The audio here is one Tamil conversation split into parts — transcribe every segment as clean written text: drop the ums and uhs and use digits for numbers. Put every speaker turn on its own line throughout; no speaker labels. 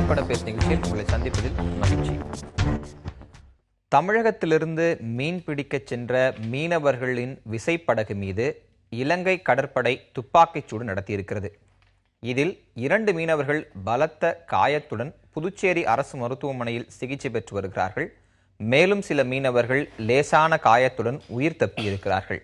நேர்பட பேசு நிகழ்ச்சியில் உங்களை சந்திப்பதில் மகிழ்ச்சி. தமிழகத்திலிருந்து மீன் பிடிக்கச் சென்ற மீனவர்களின் விசைப்படகு மீது இலங்கை கடற்படை துப்பாக்கிச்சூடு நடத்தியிருக்கிறது. இதில் 2 மீனவர்கள் பலத்த காயத்துடன் புதுச்சேரி அரசு மருத்துவமனையில் சிகிச்சை பெற்று வருகிறார்கள். மேலும் சில மீனவர்கள் லேசான காயத்துடன் உயிர் தப்பியிருக்கிறார்கள்.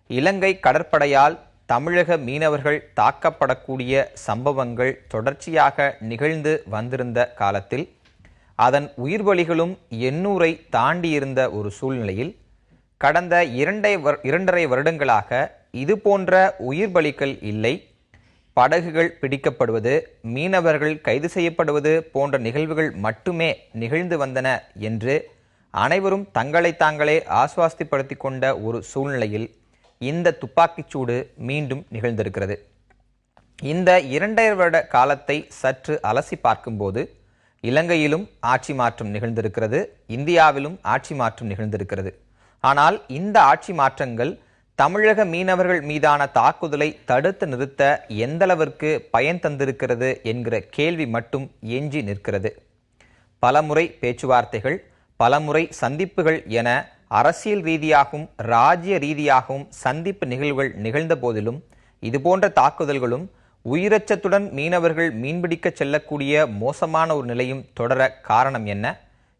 இலங்கை கடற்படையால் தமிழக மீனவர்கள் தாக்கப்படக்கூடிய சம்பவங்கள் தொடர்ச்சியாக நிகழ்ந்து வந்திருந்த காலத்தில் அதன் உயிர்பலிகளும் 800ஐ தாண்டியிருந்த ஒரு சூழ்நிலையில் கடந்த 2.5 வருடங்களாக இது போன்ற உயிர்பலிகள் இல்லை. படகுகள் பிடிக்கப்படுவது, மீனவர்கள் கைது செய்யப்படுவது போன்ற நிகழ்வுகள் மட்டுமே நிகழ்ந்து வந்தன என்று அனைவரும் தங்களை தாங்களே ஆசுவாசப்படுத்திக் கொண்ட ஒரு சூழ்நிலையில் இந்த துப்பாக்கிச்சூடு மீண்டும் நிகழ்ந்திருக்கிறது. இந்த 2.5 வருட காலத்தை சற்று அலசி பார்க்கும்போது இலங்கையிலும் ஆட்சி மாற்றம் நிகழ்ந்திருக்கிறது, இந்தியாவிலும் ஆட்சி மாற்றம் நிகழ்ந்திருக்கிறது. ஆனால் இந்த ஆட்சி மாற்றங்கள் தமிழக மீனவர்கள் மீதான தாக்குதலை தடுத்து நிறுத்த எந்தளவிற்கு பயன் தந்திருக்கிறது என்கிற கேள்வி மட்டும் எஞ்சி நிற்கிறது. பலமுறை பேச்சுவார்த்தைகள், பலமுறை சந்திப்புகள் என அரசியல் ரீதியாகவும் ராஜ்ய ரீதியாகவும் சந்திப்பு நிகழ்வுகள் நிகழ்ந்த போதிலும் இதுபோன்ற தாக்குதல்களும் உயிரச்சத்துடன் மீனவர்கள் மீன்பிடிக்க செல்லக்கூடிய மோசமான ஒரு நிலையும் தொடர காரணம் என்ன?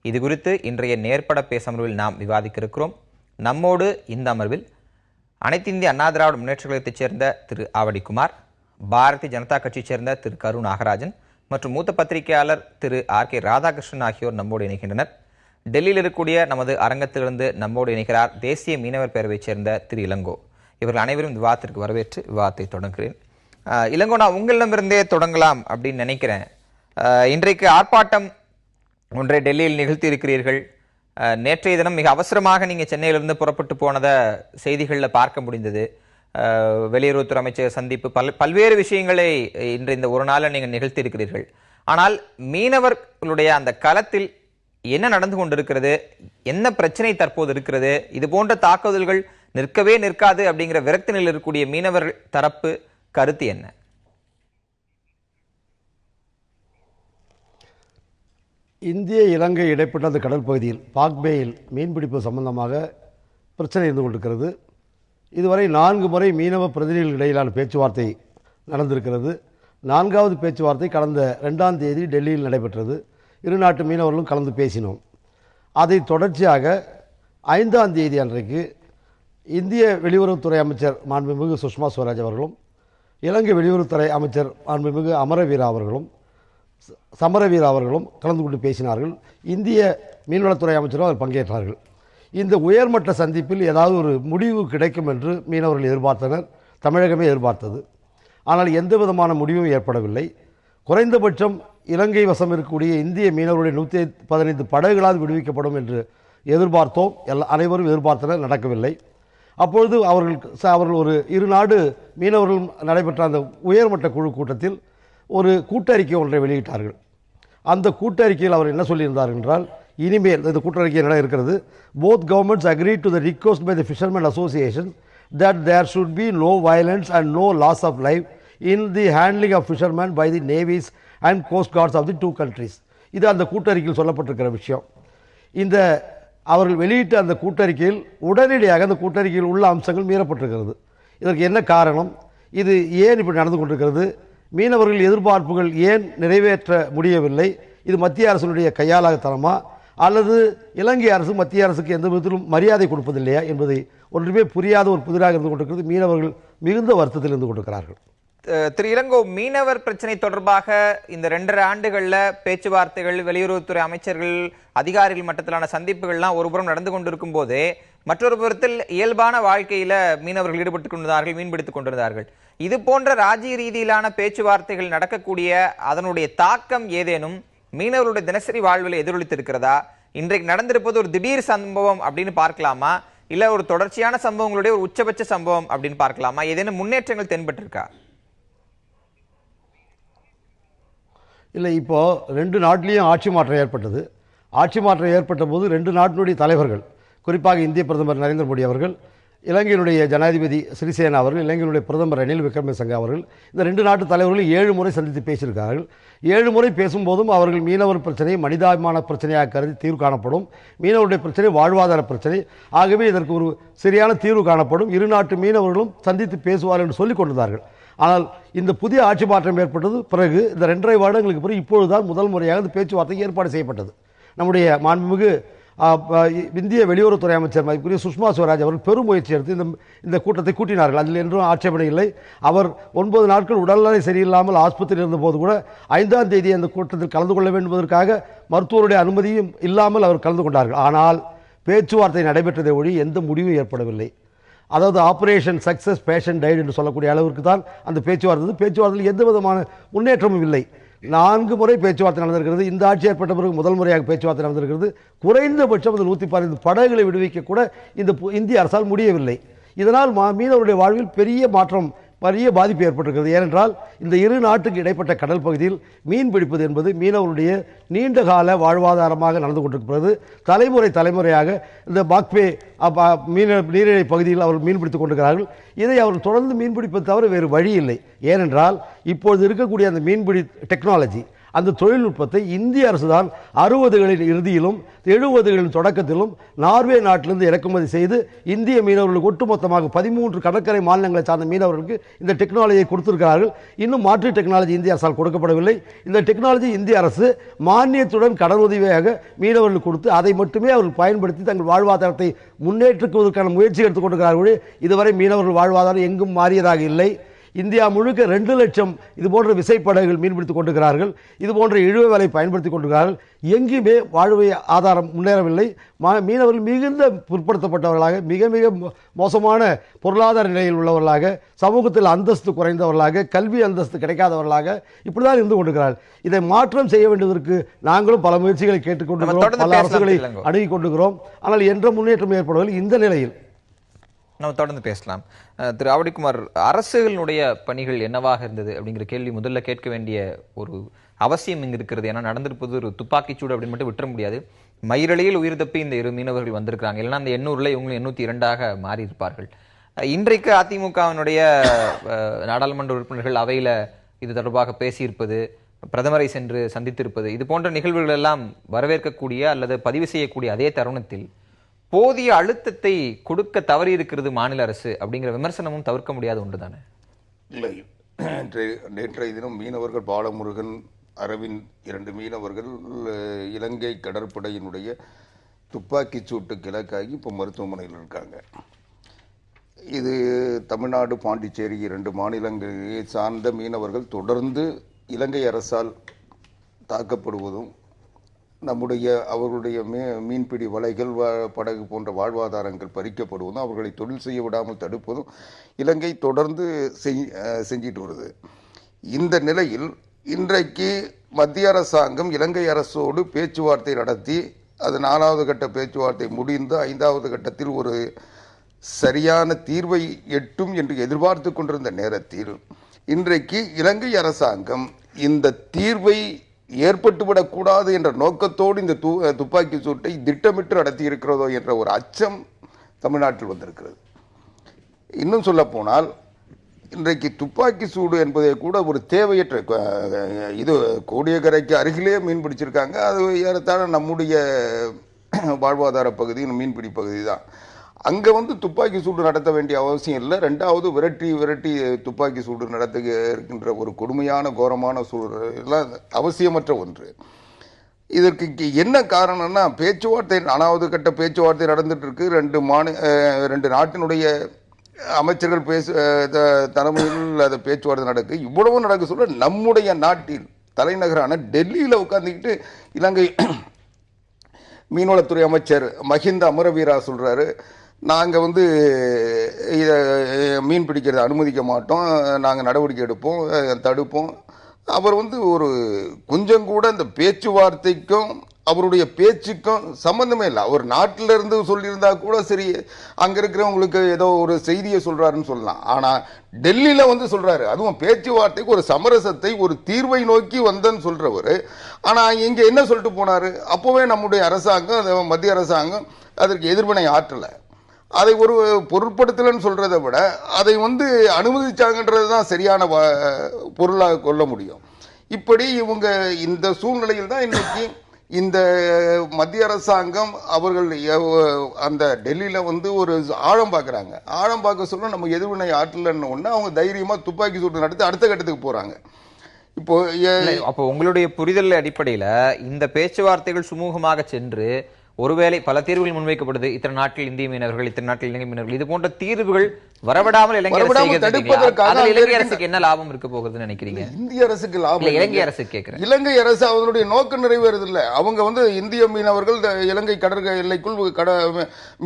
இது குறித்து இன்றைய நேர்பட பேச அமர்வில் நாம் விவாதிக்க இருக்கிறோம். நம்மோடு இந்த அமர்வில் அனைத்து இந்திய அண்ணா திராவிட முன்னேற்ற கழகத்தைச் சேர்ந்த திரு ஆவடிக்குமார், பாரதிய ஜனதா கட்சியைச் சேர்ந்த திரு கரு நாகராஜன் மற்றும் மூத்த பத்திரிகையாளர் திரு ஆர்.கே. ராதாகிருஷ்ணன் ஆகியோர் நம்மோடு இணைகின்றனர். டெல்லியில் இருக்கக்கூடிய நமது அரங்கத்திலிருந்து நம்மோடு இணைகிறார் தேசிய மீனவர் பேரவையைச் சேர்ந்த திரு இளங்கோ. இவர்கள் அனைவரும் விவாதத்திற்கு வரவேற்று விவாதத்தை தொடங்குகிறேன். இளங்கோ, நான் உங்களிடமிருந்தே தொடங்கலாம் அப்படின்னு நினைக்கிறேன். இன்றைக்கு ஆர்ப்பாட்டம் ஒன்றை டெல்லியில் நிகழ்த்தி இருக்கிறீர்கள். நேற்றைய தினம் மிக அவசரமாக நீங்கள் சென்னையிலிருந்து புறப்பட்டு போனதை செய்திகளில் பார்க்க முடிந்தது. வெளியுறவுத்துறை அமைச்சர் சந்திப்பு, பல்வேறு விஷயங்களை இன்று இந்த ஒரு நாளில் நீங்கள் நிகழ்த்தி இருக்கிறீர்கள். ஆனால் மீனவர்களுடைய அந்த களத்தில் என்ன நடந்து கொண்டிருக்கிறது, என்ன பிரச்சனை தற்போது இருக்கிறது, இது போன்ற தாக்குதல்கள் நிற்கவே நிற்காது அப்படிங்கிற விரக்தி நிலையில் இருக்கக்கூடிய மீனவர்கள் தரப்பு கருத்து என்ன?
இந்திய இலங்கை இடைப்பட்ட அந்த கடல் பகுதியில் பாக்பேயில் மீன்பிடிப்பு சம்பந்தமாக பிரச்சனை இருந்து கொண்டிருக்கிறது. இதுவரை 4 முறை மீனவ பிரதிநிதிகள் இடையிலான பேச்சுவார்த்தை நடந்திருக்கிறது. 4வது பேச்சுவார்த்தை கடந்த 2ஆம் தேதி டெல்லியில் நடைபெற்றது. இரு நாட்டு மீனவர்களும் கலந்து பேசினோம். அதை தொடர்ச்சியாக 5ஆம் தேதி அன்றைக்கு இந்திய வெளியுறவுத்துறை அமைச்சர் மாண்புமிகு சுஷ்மா ஸ்வராஜ் அவர்களும், இலங்கை வெளியுறவுத்துறை அமைச்சர் மாண்புமிகு சமரவீரா அவர்களும் கலந்து கொண்டு பேசினார்கள். இந்திய மீன்வளத்துறை அமைச்சரும் அதில் பங்கேற்றார்கள். இந்த உயர்மட்ட சந்திப்பில் ஏதாவது ஒரு முடிவு கிடைக்கும் என்று மீனவர்கள் எதிர்பார்த்தனர், தமிழகமே எதிர்பார்த்தது. ஆனால் எந்த விதமான முடிவும் ஏற்படவில்லை. குறைந்தபட்சம் இலங்கை வசம் இருக்கக்கூடிய இந்திய மீனவர்களுடைய 115 படகுகளால் விடுவிக்கப்படும் என்று எதிர்பார்த்தோம். அனைவரும் எதிர்பார்த்தனர், நடக்கவில்லை. அப்பொழுது அவர்கள் ஒரு இரு நாடு மீனவர்கள் நடைபெற்ற அந்த உயர்மட்ட குழு கூட்டத்தில் ஒரு கூட்டறிக்கை ஒன்றை வெளியிட்டார்கள். அந்த கூட்டறிக்கையில் அவர் என்ன சொல்லியிருந்தார் என்றால், இனிமேல் இந்த கூட்டறிக்கை என்ன இருக்கிறது, both governments agreed to the request by the fishermen association that there should be no violence and no loss of life in the handling of fishermen by the navies and coast guards of the 2 countries. இது அந்த கூட்டறிக்கையில் சொல்லப்பட்டிருக்கிற விஷயம். இந்த அவர்கள் வெளியிட்ட அந்த கூட்டறிக்கையில் உடனடியாக அந்த கூட்டறிக்கையில் உள்ள அம்சங்கள் மீறப்பட்டிருக்கிறது. இதற்கு என்ன காரணம், இது ஏன் இப்படி நடந்து கொண்டிருக்கிறது, மீனவர்கள் எதிர்பார்ப்புகள் ஏன் நிறைவேற்ற முடியவில்லை, இது மத்திய அரசினுடைய கையாளாகத்தனமா அல்லது இலங்கை அரசு மத்திய அரசுக்கு எந்த விதத்திலும் மரியாதை கொடுப்பதில்லையா என்பதை ஒன்றுமே புரியாத ஒரு புதிராக இருந்து கொண்டிருக்கிறது. மீனவர்கள் மிகுந்த வருத்தத்தில் இருந்து கொண்டிருக்கிறார்கள்.
திரு இளங்கோ, மீனவர் பிரச்சனை தொடர்பாக இந்த 2.5 ஆண்டுகள்ல பேச்சுவார்த்தைகள், வெளியுறவுத்துறை அமைச்சர்கள், அதிகாரிகள் மட்டத்திலான சந்திப்புகள்லாம் ஒருபுறம் நடந்து கொண்டிருக்கும் போதே மற்றொரு புறத்தில் இயல்பான வாழ்க்கையில மீனவர்கள் ஈடுபட்டுக் கொண்டிருந்தார்கள், மீன்பிடித்துக் கொண்டிருந்தார்கள். இது போன்ற ராஜ்ய ரீதியிலான பேச்சுவார்த்தைகள் நடக்கக்கூடிய அதனுடைய தாக்கம் ஏதேனும் மீனவர்களுடைய தினசரி வாழ்வில் எதிரொலித்திருக்கிறதா? இன்றைக்கு நடந்திருப்பது ஒரு திடீர் சம்பவம் அப்படின்னு பார்க்கலாமா, இல்ல ஒரு தொடர்ச்சியான சம்பவங்களுடைய ஒரு உச்சபட்ச சம்பவம் அப்படின்னு பார்க்கலாமா? ஏதேனும் முன்னேற்றங்கள் தென்பட்டிருக்கா?
இல்லை, இப்போது 2 நாட்டிலையும் ஆட்சி மாற்றம் ஏற்பட்டது. ஆட்சி மாற்றம் ஏற்பட்ட போது 2 நாட்டினுடைய தலைவர்கள், குறிப்பாக இந்திய பிரதமர் நரேந்திர மோடி அவர்கள் இலங்கையினுடைய ஜனாதிபதி சிறிசேனா அவர்கள், இலங்கையினுடைய பிரதமர் ரணில் விக்ரமசிங்க அவர்கள் இந்த 2 நாட்டு தலைவர்களும் 7 முறை சந்தித்து பேசியிருக்கிறார்கள். 7 முறை பேசும்போதும் அவர்கள் மீனவர் பிரச்சனையை மனிதாபிமான பிரச்சனையாக கருதி தீர்வு காணப்படும், மீனவருடைய பிரச்சனை வாழ்வாதார பிரச்சனை, ஆகவே இதற்கு ஒரு சரியான தீர்வு காணப்படும், இரு நாட்டு மீனவர்களும் சந்தித்து பேசுவார்கள் என்று சொல்லிக் கொண்டிருந்தார்கள். ஆனால் இந்த புதிய ஆட்சி மாற்றம் ஏற்பட்டது பிறகு, இந்த 2.5 வருடங்களுக்கு பிறகு இப்பொழுதுதான் முதல் முறையாக இந்த பேச்சுவார்த்தைக்கு ஏற்பாடு செய்யப்பட்டது. நம்முடைய மாண்புமிகு இந்திய வெளியுறவுத்துறை அமைச்சர் மதிப்புக்குரிய சுஷ்மா ஸ்வராஜ் அவர்கள் பெரும் முயற்சி எடுத்து இந்த கூட்டத்தை கூட்டினார்கள். அதில் என்றும் ஆட்சேபனை இல்லை. அவர் 9 நாட்கள் உடல்நிலை சரியில்லாமல் ஆஸ்பத்திரியில் இருந்தபோது கூட 5ஆம் தேதி அந்த கூட்டத்தில் கலந்து கொள்ள வேண்டும் என்பதற்காக மருத்துவருடைய அனுமதியும் இல்லாமல் அவர் கலந்து கொண்டார்கள். ஆனால் பேச்சுவார்த்தை நடைபெற்றதை ஒழி எந்த முடிவும் ஏற்படவில்லை. அதாவது ஆபரேஷன் சக்சஸ் பேஷன் டைட் என்று சொல்லக்கூடிய அளவிற்கு தான் அந்த பேச்சுவார்த்தையில் எந்த விதமான முன்னேற்றமும் இல்லை. 4 முறை பேச்சுவார்த்தை நடந்திருக்கிறது. இந்த ஆட்சி ஏற்பட்ட பிறகு முதல் முறையாக பேச்சுவார்த்தை நடந்திருக்கிறது. குறைந்தபட்சம் 115 படகுகளை விடுவிக்க கூட இந்த இந்திய அரசால் முடியவில்லை. இதனால் மீனவருடைய வாழ்வில் பெரிய பாதிப்பு ஏற்பட்டிருக்கிறது. ஏனென்றால் இந்த இரு நாட்டுக்கு இடைப்பட்ட கடல் பகுதியில் மீன் பிடிப்பது என்பது மீனவருடைய நீண்ட கால வாழ்வாதாரமாக நடந்து கொண்டிருக்கிறது. தலைமுறையாக இந்த பாக்பே நீரிழை பகுதியில் அவர்கள் மீன் பிடித்துக் கொண்டிருக்கிறார்கள். இதை அவர்கள் தொடர்ந்து மீன்பிடிப்பது தவிர வேறு வழி இல்லை. ஏனென்றால் இப்பொழுது இருக்கக்கூடிய அந்த மீன்பிடி டெக்னாலஜி, அந்த தொழில்நுட்பத்தை இந்திய அரசு தான் 60களின் இறுதியிலும் 70களின் தொடக்கத்திலும் நார்வே நாட்டிலிருந்து இறக்குமதி செய்து இந்திய மீனவர்களுக்கு ஒட்டுமொத்தமாக 13 கடற்கரை மாநிலங்களை சார்ந்த மீனவர்களுக்கு இந்த டெக்னாலஜியை கொடுத்திருக்கிறார்கள். இன்னும் மாற்று டெக்னாலஜி இந்திய அரசால் கொடுக்கப்படவில்லை. இந்த டெக்னாலஜி இந்திய அரசு மானியத்துடன் கடனுதவியாக மீனவர்களுக்கு கொடுத்து அதை மட்டுமே அவர்கள் பயன்படுத்தி தங்கள் வாழ்வாதாரத்தை முன்னேற்றுவதற்கான முயற்சி எடுத்துக் கொண்டிருக்கிறார்கள். இதுவரை மீனவர்கள் வாழ்வாதாரம் எங்கும் மாறியதாக இல்லை. இந்தியா முழுக்க 2 லட்சம் இது போன்ற விசைப்படகுகள் மீன்பிடித்துக் கொண்டிருக்கிறார்கள். இது போன்ற இழுவ வேலை பயன்படுத்திக் கொண்டிருக்கிறார்கள். எங்குமே வாழ்வை ஆதாரம் முன்னேறவில்லை. மீனவர்கள் மிகுந்த பிற்படுத்தப்பட்டவர்களாக, மிக மிக மோசமான பொருளாதார நிலையில் உள்ளவர்களாக, சமூகத்தில் அந்தஸ்து குறைந்தவர்களாக, கல்வி அந்தஸ்து கிடைக்காதவர்களாக இப்படிதான் இருந்து கொண்டிருக்கிறார்கள். இதை மாற்றம் செய்ய வேண்டியதற்கு நாங்களும் பல முயற்சிகளை கேட்டுக்கொண்டிருக்கிறோம், பல அரசுகளை அணுகிக் கொண்டிருக்கிறோம். ஆனால் என்ற முன்னேற்றம் ஏற்படவில்லை. இந்த நிலையில்
நம்ம தொடர்ந்து பேசலாம். திரு ஆவடிக்குமார், அரசுகளுடைய பணிகள் என்னவாக இருந்தது அப்படிங்கிற கேள்வி முதல்ல கேட்க வேண்டிய ஒரு அவசியம் இங்கு இருக்கிறது. ஏன்னா நடந்திருப்பது ஒரு துப்பாக்கிச்சூடு அப்படின்னு மட்டும் விட்டுற முடியாது. மயிரலையில் உயிர் தப்பி இந்த 2 மீனவர்கள் வந்திருக்கிறாங்க. இல்லைன்னா அந்த 800ல இவங்க 802 மாறி இருப்பார்கள். இன்றைக்கு அதிமுகவினுடைய நாடாளுமன்ற உறுப்பினர்கள் அவையில இது தொடர்பாக பேசியிருப்பது, பிரதமரை சென்று சந்தித்திருப்பது, இது போன்ற நிகழ்வுகள் எல்லாம் வரவேற்கக்கூடிய அல்லது பதிவு செய்யக்கூடிய அதே தருணத்தில் போதிய அழுத்தத்தை கொடுக்க தவறி இருக்கிறது மாநில அரசு அப்படிங்கிற விமர்சனமும் தவிர்க்க முடியாத ஒன்றுதானே? இல்லை,
நேற்றைய தினம் மீனவர்கள் பாலமுருகன், அரவிந்த் 2 மீனவர்கள் இலங்கை கடற்படையினுடைய துப்பாக்கிச் சூட்டுக்கு இலக்காகி இப்போ மருத்துவமனையில் இருக்காங்க. இது தமிழ்நாடு, பாண்டிச்சேரி 2 மாநிலங்களை சார்ந்த மீனவர்கள் தொடர்ந்து இலங்கை அரசால் தாக்கப்படுவதும், அவர்களுடைய மீன்பிடி வலைகள், படகு போன்ற வாழ்வாதாரங்கள் பறிக்கப்படுவதும், அவர்களை தொழில் செய்ய விடாமல் தடுப்பதும் இலங்கை தொடர்ந்து செஞ்சிட்டு வருது. இந்த நிலையில் இன்றைக்கு மத்திய அரசாங்கம் இலங்கை அரசோடு பேச்சுவார்த்தை நடத்தி அது 4வது கட்ட பேச்சுவார்த்தை முடிந்து 5வது கட்டத்தில் ஒரு சரியான தீர்வை எட்டும் என்று எதிர்பார்த்து கொண்டிருந்த நேரத்தில் இன்றைக்கு இலங்கை அரசாங்கம் இந்த தீர்வை ஏற்பட்டுவிடக் கூடாது என்ற நோக்கத்தோடு இந்த துப்பாக்கி சூட்டை திட்டமிட்டு நடத்தி இருக்கிறதோ என்ற ஒரு அச்சம் தமிழ்நாட்டில் வந்திருக்கிறது. இன்னும் சொல்ல போனால் இன்றைக்கு துப்பாக்கி சூடு என்பதை கூட ஒரு தேவையற்ற, இது கோடியக்கரைக்கு அருகிலே மீன் பிடிச்சிருக்காங்க. அது ஏறத்தாழ நம்முடைய வாழ்வாதார பகுதி, மீன்பிடி பகுதி தான். அங்கே துப்பாக்கி சூடு நடத்த வேண்டிய அவசியம் இல்லை. 2வது விரட்டி துப்பாக்கி சூடு நடத்த இருக்கின்ற ஒரு கொடுமையான கோரமான சூழல் அவசியமற்ற ஒன்று. இதற்கு என்ன காரணம்னா, பேச்சுவார்த்தை 4வது கட்ட பேச்சுவார்த்தை நடந்துட்டு இருக்கு. 2 நாட்டினுடைய அமைச்சர்கள் தலைமையில் அந்த பேச்சுவார்த்தை நடக்கு. இவ்வளவு நடக்க சொல்ல நம்முடைய நாட்டில் தலைநகரான டெல்லியில் உட்கார்ந்துக்கிட்டு இலங்கை மீன்வளத்துறை அமைச்சர் மஹிந்த அமரவீரா சொல்றாரு, நாங்கள் மீன் பிடிக்கிறத அனுமதிக்க மாட்டோம், நாங்கள் நடவடிக்கை எடுப்போம், தடுப்போம். அவர் ஒரு கொஞ்சம் கூட இந்த பேச்சுவார்த்தைக்கும் அவருடைய பேச்சுக்கும் சம்பந்தமே இல்லை. அவர் நாட்டில இருந்து சொல்லியிருந்தா கூட சரி, அங்க இருக்கிறவங்களுக்கு ஏதோ ஒரு செய்தியை சொல்றாருன்னு சொல்லலாம். ஆனா டெல்லியில சொல்றாரு, அதுவும் பேச்சுவார்த்தைக்கு ஒரு சமரசத்தை, ஒரு தீர்வை நோக்கி வந்தன்னு சொல்றவர். ஆனா இங்க என்ன சொல்லிட்டு போனாரு, அப்பவே நம்முடைய அரசாங்கம், மத்திய அரசாங்கம் அதற்கு எதிர்வினை ஆற்றல. அதை ஒரு பொருட்படுத்தலன்னு சொல்றதை விட அதை வந்து அனுமதிச்சாங்கன்றது தான் சரியான பொருளாக கொள்ள முடியும். இப்படி இவங்க இந்த சூழ்நிலையில் தான் இன்னைக்கு இந்த மத்திய அரசாங்கம் அவர்கள் அந்த டெல்லியில வந்து ஒரு ஆழம் பார்க்குறாங்க. ஆழம் பார்க்க சொல்ல நம்ம எதிர்வினை ஆற்றலன்னு ஒன்று அவங்க தைரியமா துப்பாக்கி சூடு நடத்தி அடுத்த கட்டத்துக்கு போறாங்க. இப்போ
அப்போ உங்களுடைய புரிதல் அடிப்படையில இந்த பேச்சுவார்த்தைகள் சுமூகமாக சென்று ஒருவேளை பல தீர்வுகள் முன்வைக்கப்படுது, இத்தனை நாட்கள் இந்திய மீனவர்கள், இத்தனை நாட்கள் இலங்கை மீனவர்கள், இது போன்ற தீர்வுகள் வரவிடாமல் இலங்கை அரசுக்கு என்ன லாபம் இருக்க போகுதுன்னு நினைக்கிறீங்க?
இந்திய அரசுக்கு லாபம்,
இலங்கை அரசு கேட்கிறேன்.
இலங்கை அரசு அவங்களுடைய நோக்கம் நிறைவேறதில்லை. அவங்க வந்து இந்திய மீனவர்கள் இலங்கை கடற்கரை எல்லைக்குள்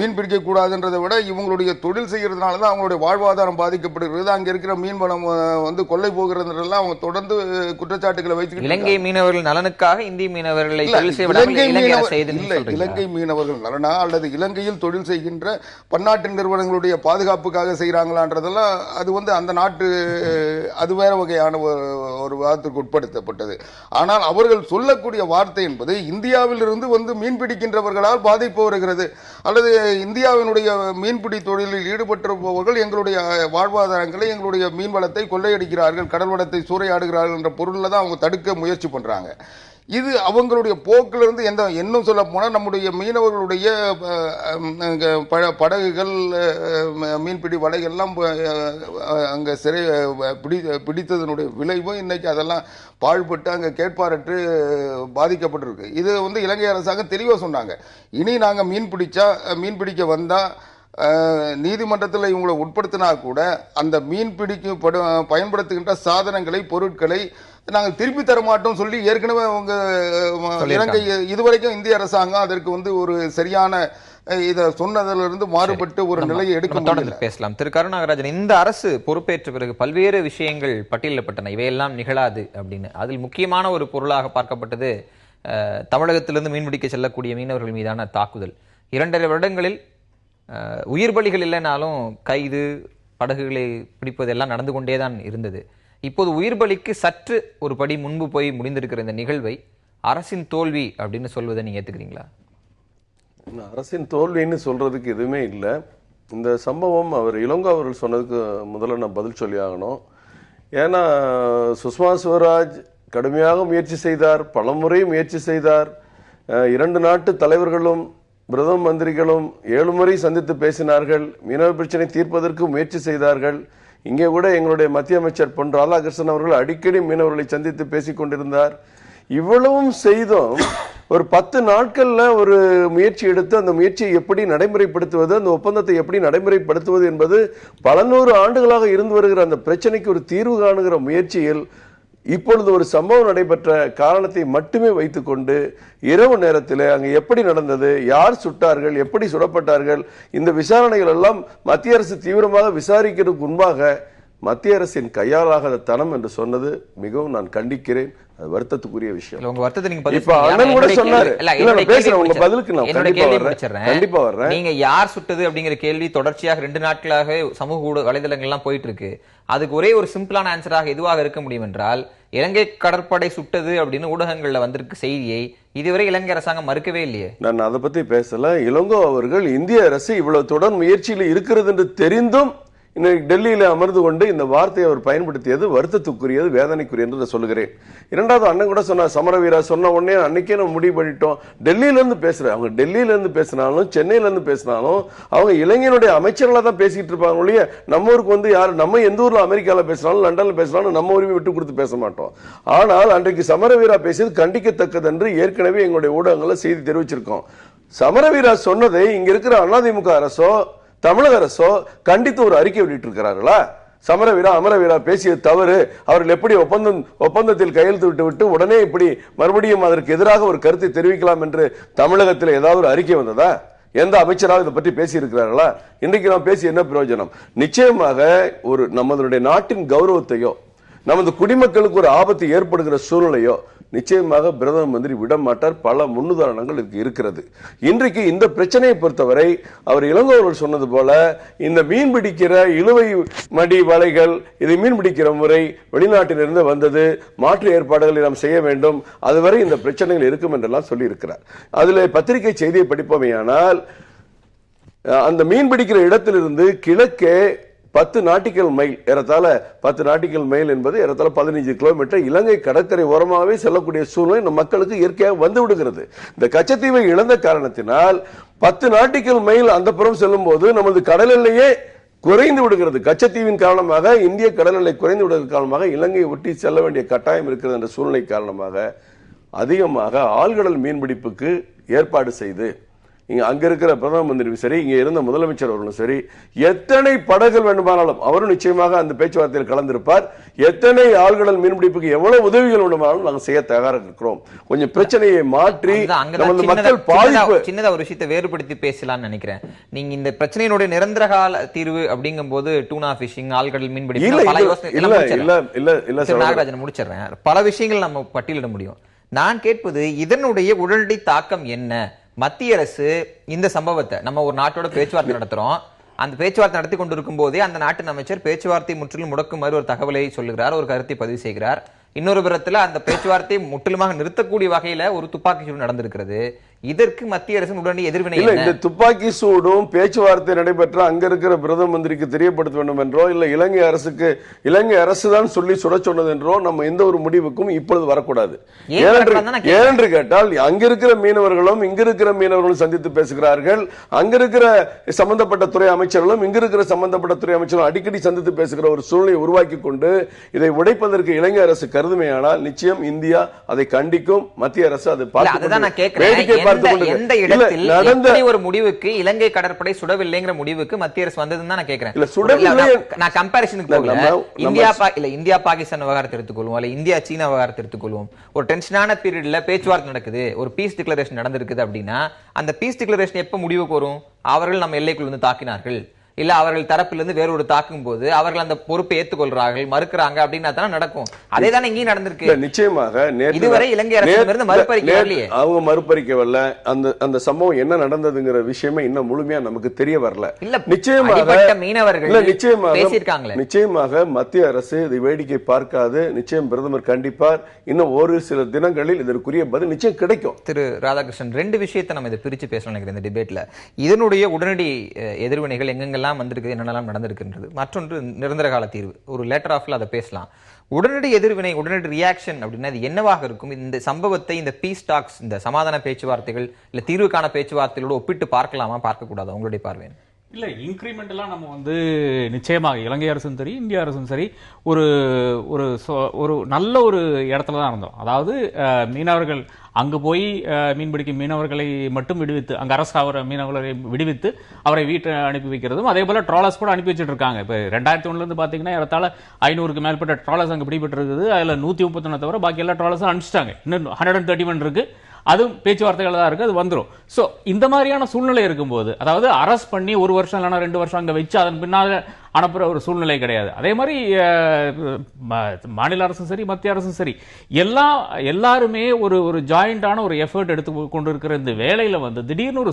மீன் பிடிக்க கூடாதுன்றதை விட இவங்களுடைய தொழில் செய்யறதுனால தான் அவங்களுடைய வாழ்வாதாரம் பாதிக்கப்படுகிறது. அங்க இருக்கிற மீன் வளம் வந்து கொள்ளை போகிறதுலாம் அவங்க தொடர்ந்து குற்றச்சாட்டுகளை வைத்து
இலங்கை மீனவர்கள் நலனுக்காக இந்திய மீனவர்களை
இலங்கை மீனவர்கள் நலனா அல்லது இலங்கையில் தொழில் செய்கின்ற பன்னாட்டு நிறுவனங்களுடைய பாதுகாப்புக்காக செய்யறாங்களான்றதெல்லாம் அது வந்து அந்த நாட்டு அது வேற வகையான ஒரு வாதத்திற்கு உட்படுத்தப்பட்டது. ஆனால் அவர்கள் சொல்லக்கூடிய வார்த்தை என்பது இந்தியாவில் இருந்து வந்து மீன் பிடிக்கின்றவர்களால் பாதிப்பு வருகிறது அல்லது இந்தியாவினுடைய மீன்பிடி தொழிலில் ஈடுபட்டிருப்பவர்கள் எங்களுடைய வாழ்வாதாரங்களை எங்களுடைய மீன் வளத்தை கொள்ளையடிக்கிறார்கள், கடல் வளத்தை சூறையாடுகிறார்கள் என்ற பொருளில் தான் அவங்க தடுக்க முயற்சி பண்றாங்க. இது அவங்களுடைய போக்கிலிருந்து இன்னும் சொல்ல போனால் நம்முடைய மீனவர்களுடைய படகுகள் மீன்பிடி வலைகள்லாம் அங்கே பிடித்ததனுடைய விளைவு இன்னைக்கு அதெல்லாம் பாழ்பட்டு அங்கே கேட்பாரற்று பாதிக்கப்பட்டிருக்கு. இது வந்து இலங்கை அரசாங்கம் தெளிவாக சொன்னாங்க. இனி நாங்கள் மீன் பிடிக்க வந்தால் நீதிமன்றத்தில் இவங்களை உட்படுத்தினா கூட அந்த மீன் பயன்படுத்துகின்ற சாதனங்களை பொருட்களை நாங்கள் திருப்பி தர மாட்டோம் சொல்லி ஏற்கனவே அவங்க இலங்கை இதுவரைக்கும் இந்திய அரசாங்கம் அதற்கு வந்து ஒரு சரியான இதை சொன்னதிலிருந்து மாறுபட்டு ஒரு நிலையை எடுக்க
பேசலாம். திரு கருணாகராஜன், இந்த அரசு பொறுப்பேற்ற பிறகு பல்வேறு விஷயங்கள் பட்டியலிடப்பட்டன, இவையெல்லாம் நிகழாது அப்படின்னு. அதில் முக்கியமான ஒரு பொருளாக பார்க்கப்பட்டது தமிழகத்திலிருந்து மீன்பிடிக்க செல்லக்கூடிய மீனவர்கள் மீதான தாக்குதல். 2.5 வருடங்களில் உயிர் பலிகள் இல்லைனாலும் கைது, படகுகளை பிடிப்பதெல்லாம் நடந்து கொண்டேதான் இருந்தது. இப்போது உயிர் பலிக்கு சற்று ஒரு படி முன்பு போய் முடிந்திருக்கிற இந்த நிகழ்வை அரசின் தோல்வி அப்படின்னு சொல்வதை நீங்க ஏத்துக்கிறீங்களா?
அரசின் தோல்வின்னு சொல்றதுக்கு எதுவுமே இல்லை. இந்த சம்பவம் இளங்கோ அவர்கள் சொன்னதுக்கு முதல்ல நான் பதில் சொல்லி ஆகணும். ஏன்னா சுஷ்மா ஸ்வராஜ் கடுமையாக முயற்சி செய்தார், பலமுறை முயற்சி செய்தார். 2 நாட்டு தலைவர்களும் பிரதம மந்திரிகளும் 7 முறை சந்தித்து பேசினார்கள், மீனவர் பிரச்சனை தீர்ப்பதற்கு முயற்சி செய்தார்கள். இங்கே கூட எங்களுடைய மத்திய அமைச்சர் பொன் ராதாகிருஷ்ணன் அவர்கள் அடிக்கடி மீனவர்களை சந்தித்து பேசிக் கொண்டிருந்தார். இவ்வளவும் செய்தும் ஒரு 10 நாட்கள்ல ஒரு முயற்சி எடுத்து அந்த முயற்சியை எப்படி நடைமுறைப்படுத்துவது, அந்த ஒப்பந்தத்தை எப்படி நடைமுறைப்படுத்துவது என்பது பல நூறு ஆண்டுகளாக இருந்து வருகிற அந்த பிரச்சனைக்கு ஒரு தீர்வு காணுகிற முயற்சியில் இப்பொழுது ஒரு சம்பவம் நடைபெற்ற காரணத்தை மட்டுமே வைத்துக்கொண்டு இரவு நேரத்தில் அங்கு எப்படி நடந்தது, யார் சுட்டார்கள், எப்படி சுடப்பட்டார்கள், இந்த விசாரணைகள் எல்லாம் மத்திய அரசு தீவிரமாக விசாரிக்கிறதுக்கு முன்பாக மத்திய அரசின் கையாலாகாத தனம் என்று சொன்னது மிகவும் நான் கண்டிக்கிறேன். அது வருத்தத்துக்குரிய விஷயம்.
உங்க வருத்தத்தை நீங்க
இப்ப அண்ணன் கூட சொன்னாரு. பேசுறேன், உங்க பதிலுக்கு நான் கண்டிப்பா வர்றேன்.
நீங்க யார் சுட்டது அப்படிங்கிற கேள்வி தொடர்ச்சியாக 2 நாட்களாக சமூக வலைதளங்கள்லாம் போயிட்டு இருக்கு. அதுக்கு ஒரே ஒரு சிம்பிளான ஆன்சராக எதுவாக இருக்க முடியும் என்றால், இலங்கை கடற்படை சுட்டது அப்படின்னு ஊடகங்கள்ல வந்திருக்கு செய்தியை இதுவரை இலங்கை அரசாங்கம் மறுக்கவே இல்லையே.
நான் அதை பத்தி பேசல. இளங்கோ அவர்கள் இந்திய அரசு இவ்வளவு தொடர் முயற்சியில் இருக்கிறது என்று தெரிந்தும் இன்னைக்கு டெல்லியில அமர்ந்து கொண்டு இந்த வார்த்தையை அவர் பயன்படுத்தியது வருத்தத்துக்குரியது, வேதனைக்குரிய என்று சொல்லுகிறேன். 2வது அண்ணன் கூட சொன்னார், சமரவீரா சொன்ன உடனே அன்னைக்கே நம்ம முடிவு பண்ணிட்டோம். டெல்லியில இருந்து பேசுறேன், அவங்க டெல்லியில இருந்து பேசினாலும் சென்னையில இருந்து பேசினாலும் அவங்க இளைஞனுடைய அமைச்சர்களா தான் பேசிட்டு இருப்பாங்க ஒழிய நம்ம ஊருக்கு வந்து யாரு, நம்ம எந்த ஊர்ல அமெரிக்கால பேசினாலும் லண்டன்ல பேசினாலும் நம்ம உரிமை விட்டு கொடுத்து பேச மாட்டோம். ஆனால் அன்றைக்கு சமரவீரா பேசியது கண்டிக்கத்தக்கது என்று ஏற்கனவே எங்களுடைய ஊடகங்கள்ல செய்தி தெரிவிச்சிருக்கோம். சமரவீரா சொன்னதை இங்க இருக்கிற அதிமுக அரசோ தமிழக அரசோ கண்டித்து ஒரு அறிக்கை வெளியிட்டு இருக்கிறார்களா? சமரவீரா அமரவீரா பேசியது தவறு, அவர்கள் எப்படி ஒப்பந்தத்தில் கையெழுத்து விட்டு உடனே இப்படி மறுபடியும் அதற்கு எதிராக ஒரு கருத்தை தெரிவிக்கலாம் என்று தமிழகத்தில் ஏதாவது ஒரு அறிக்கை வந்ததா? எந்த அமைச்சராக இதை பற்றி பேசி இருக்கிறார்களா? இன்றைக்கு நாம் பேசி என்ன பிரயோஜனம்? நிச்சயமாக ஒரு நம்மளுடைய நாட்டின் கௌரவத்தையோ நமது குடிமக்களுக்கு ஒரு ஆபத்து ஏற்படுகிற சூழ்நிலையோ நிச்சயமாக பிரதம மந்திரி விட மாட்டார். பல முன்னுதாரணங்கள் இருக்கிறது. இன்றைக்கு இந்த பிரச்சனையை பொறுத்தவரை அவர் இளங்கோ அவர்கள் சொன்னது போல இந்த மீன் பிடிக்கிற இழுவை மடி வலைகள், இதை மீன் பிடிக்கிற முறை வெளிநாட்டிலிருந்து வந்தது, மாற்று ஏற்பாடுகளை நாம் செய்ய வேண்டும், அதுவரை இந்த பிரச்சனைகள் இருக்கும் என்றெல்லாம் சொல்லி இருக்கிறார். அதுல பத்திரிகை செய்தியை படிப்போமேயானால் அந்த மீன் பிடிக்கிற இடத்திலிருந்து கிழக்கே 10 நாட்டிக்கல் மைல், ஏறத்தாழ 10 நாட்டிக்கல் மைல் என்பது ஏறத்தாழ 15 கிலோமீட்டர் இலங்கை கடற்கரை ஓரமாகவே செல்லக்கூடிய சூழ்நிலை நம் மக்களுக்கு இயற்கையாக வந்து விடுகிறது. இந்த கச்சத்தீவை இழந்த காரணத்தினால் 10 நாட்டிக்கல் மைல் அந்த புறம் செல்லும் போது நமது கடல் எல்லையே குறைந்து விடுகிறது. கச்சத்தீவின் காரணமாக இந்திய கடல் எல்லை குறைந்து விடுவதன் காரணமாக இலங்கையை ஒட்டி செல்ல வேண்டிய கட்டாயம் இருக்கிறது என்ற சூழ்நிலை காரணமாக அதிகமாக ஆழ்கடல் மீன்பிடிப்புக்கு ஏற்பாடு செய்து அங்க இருக்கிற பிரதம மந்திரியும் சரி, இங்க இருந்த முதலமைச்சர் அவர்களும் சரி, எத்தனை படகுகள் வேண்டுமானாலும் அவரும் நிச்சயமாக அந்த பேச்சுவார்த்தையில் கலந்திருப்பார். எத்தனை ஆழ்கடல் மீன்பிடிப்புக்கு எவ்வளவு உதவிகள் வேண்டுமானாலும் நாங்கள் செய்ய தயாராக இருக்கிறோம். கொஞ்சம் பிரச்சனையை மாற்றி நமது மக்கள் பாதிப்பு.
சின்னதா ஒரு விஷயத்தை வேறுபடுத்தி பேசலாம்னு நினைக்கிறேன். நீங்க இந்த பிரச்சனையினுடைய நிரந்தர கால தீர்வு அப்படிங்கும் போது டூனா பிஷிங், ஆழ்கடல் மீன்பிடிப்பு, நாகராஜன் முடிச்சிடுறேன், பல விஷயங்கள் நம்ம பட்டியலிட முடியும். நான் கேட்பது இதனுடைய உடனடி தாக்கம் என்ன? மத்திய அரசு இந்த சம்பவத்தை, நம்ம ஒரு நாட்டோட பேச்சுவார்த்தை நடத்துறோம், அந்த பேச்சுவார்த்தை நடத்தி கொண்டிருக்கும் போதே அந்த நாட்டின் அமைச்சர் பேச்சுவார்த்தை முற்றிலும் முடக்குமாறு ஒரு தகவலை சொல்லுகிறார், ஒரு கருத்தை பதிவு செய்கிறார். இன்னொரு புறத்துல அந்த பேச்சுவார்த்தையை முற்றிலுமாக நிறுத்தக்கூடிய வகையில ஒரு துப்பாக்கி சூடு நடந்திருக்கிறது. இதற்கு மத்திய அரசின் உடனடி எதிர்வினை
இல்ல. இந்த துப்பாக்கி சூடும் பேச்சுவார்த்தை நடைபெற்ற அங்க இருக்கிற பிரதம மந்திரிக்கு தெரியப்படுத்த வேண்டும் என்றோ, இல்ல இலங்கை அரசு தான் சொல்லி சுட சொன்னது என்றோ நம்ம எந்த ஒரு முடிவுக்கும் இப்பொழுது வரக்கூடாது. ஏனென்று கேட்டால் அங்க இருக்கிற மீனவர்களும் இங்க இருக்கிற மீனவர்களும் சந்தித்து பேசுகிறார்கள். அங்க இருக்கிற சம்பந்தப்பட்ட துறை அமைச்சர்களும் இங்க இருக்கிற சம்பந்தப்பட்ட துறை அமைச்சர்களும் அடிக்கடி சந்தித்து பேசுகிற ஒரு சூழ்நிலையை உருவாக்கி கொண்டு இதை உடைப்பதற்கு இலங்கை அரசு கருதுமையானால் நிச்சயம் இந்தியா அதை கண்டிக்கும். மத்திய அரசு அதை பார்த்து
எந்த இடத்தில் ஒரு முடிவுக்கு இலங்கை கடற்படை சுடவில்லைங்கிற முடிவுக்கு மத்திய அரசு வந்ததுன்னு தான் நான் கேட்கிறேன். நான் கம்பேரிசனுக்கு போகல. இந்தியா பாகிஸ்தான் விவகாரத்தை எடுத்துக்கொள்வோம், அல்ல இந்தியா சீனா விவகாரத்தை எடுத்துக்கொள்வோம். ஒரு டென்ஷனான பீரியட்ல பேச்சுவார்த்தை நடக்குது, ஒரு பீஸ் டிக்ளரேஷன் நடந்திருக்குது அப்படின்னா அந்த பீஸ் டிக்ளரேஷன் எப்ப முடிவுக்கு வரும்? அவர்கள் நம்ம எல்லைக்குள் வந்து தாக்கினார்கள், இல்ல அவர்கள் தரப்பிலிருந்து வேற ஒரு தாக்கும் போது அவர்கள் அந்த பொறுப்பை ஏற்றுக்கொள்றார்கள், மறுக்கிறாங்க அப்படின்னா தானே நடக்கும். அதே தானே இங்கேயும் நடந்திருக்கு.
நிச்சயமாக
இதுவரை இலங்கை அரசு மறுபறிக்கவில்லை.
அவங்க மறுபறிக்கவில்லை. அந்த சம்பவம் என்ன நடந்ததுங்கிற விஷயமே இன்னும் முழுமையா நமக்கு தெரிய வரல.
இல்ல நிச்சயமாக மீனவர்கள்
நிச்சயமாக மத்திய அரசு இதை வேடிக்கை பார்க்காது. நிச்சயம் பிரதமர் கண்டிப்பார். இன்னும் ஒரு சில தினங்களில் இதற்குரிய பதில் நிச்சயம் கிடைக்கும்.
திரு ராதாகிருஷ்ணன், ரெண்டு விஷயத்தை நம்ம இதை பிரிச்சு பேசலாம் நினைக்கிறேன் இந்த டிபேட்ல. இதனுடைய உடனடி எதிர்வினைகள் எங்கெங்கெல்லாம் வந்திருக்கு, என்னென்னலாம் நடந்திருக்குன்றது. மற்றொன்று நிரந்தர கால தீர்வு, ஒரு லேட்டர் ஆஃப்ல அதை பேசலாம். உடனடி எதிர்வினை, உடனடி ரியாக்ஷன் அப்படின்னா இது என்னவாக இருக்கும்? இந்த சம்பவத்தை இந்த பீஸ் டாக்ஸ், இந்த சமாதான பேச்சுவார்த்தைகள் இல்ல தீர்வுக்கான பேச்சுவார்த்தைகளோடு ஒப்பிட்டு பார்க்கலாமா, பார்க்க கூடாதா? உங்களுடைய பார்வை
இல்ல இன்கிரிமெண்டெல்லாம் நம்ம நிச்சயமாக இலங்கை அரசும் சரி இந்திய அரசும் சரி ஒரு நல்ல ஒரு இடத்துல தான் இருந்தோம். அதாவது மீனவர்கள் அங்கு போய் மீன்பிடிக்கும் மீனவர்களை மட்டும் விடுவித்து, அங்க அரசு அவரை மீனவர்களை விடுவித்து அவரை வீட்டை அனுப்பி வைக்கிறதும், அதே போல ட்ராலர்ஸ் கூட அனுப்பி வச்சுட்டு இருக்காங்க. இப்ப 2001 இருந்து பாத்தீங்கன்னா ஏறத்தாழ 500க்கு மேற்பட்ட ட்ராலர்ஸ் அங்க பிடிபட்டு இருக்குது. அதுல 131 தவிர பாக்கி எல்லா ட்ராலர்ஸும் அனுப்பிச்சிட்டாங்க. இன்னும் 131 இருக்கு, அதுவும் பேச்சுவார்த்தைகள் தான் இருக்கு, அது வந்துடும். சோ இந்த மாதிரியான சூழ்நிலை இருக்கும்போது, அதாவது அரெஸ்ட் பண்ணி 1 வருஷம் இல்லைன்னா 2 வருஷம் அங்க வச்சு அதன் பின்னால அனுப்புற ஒரு சூழ்நிலை கிடையாது. அதே மாதிரி மாநில அரசும் சரி மத்திய அரசும் சரி எல்லாருமே ஒரு ஜாயிண்டான ஒரு எஃபர்ட் எடுத்து கொண்டு இருக்கிற இந்த வேலையில திடீர்னு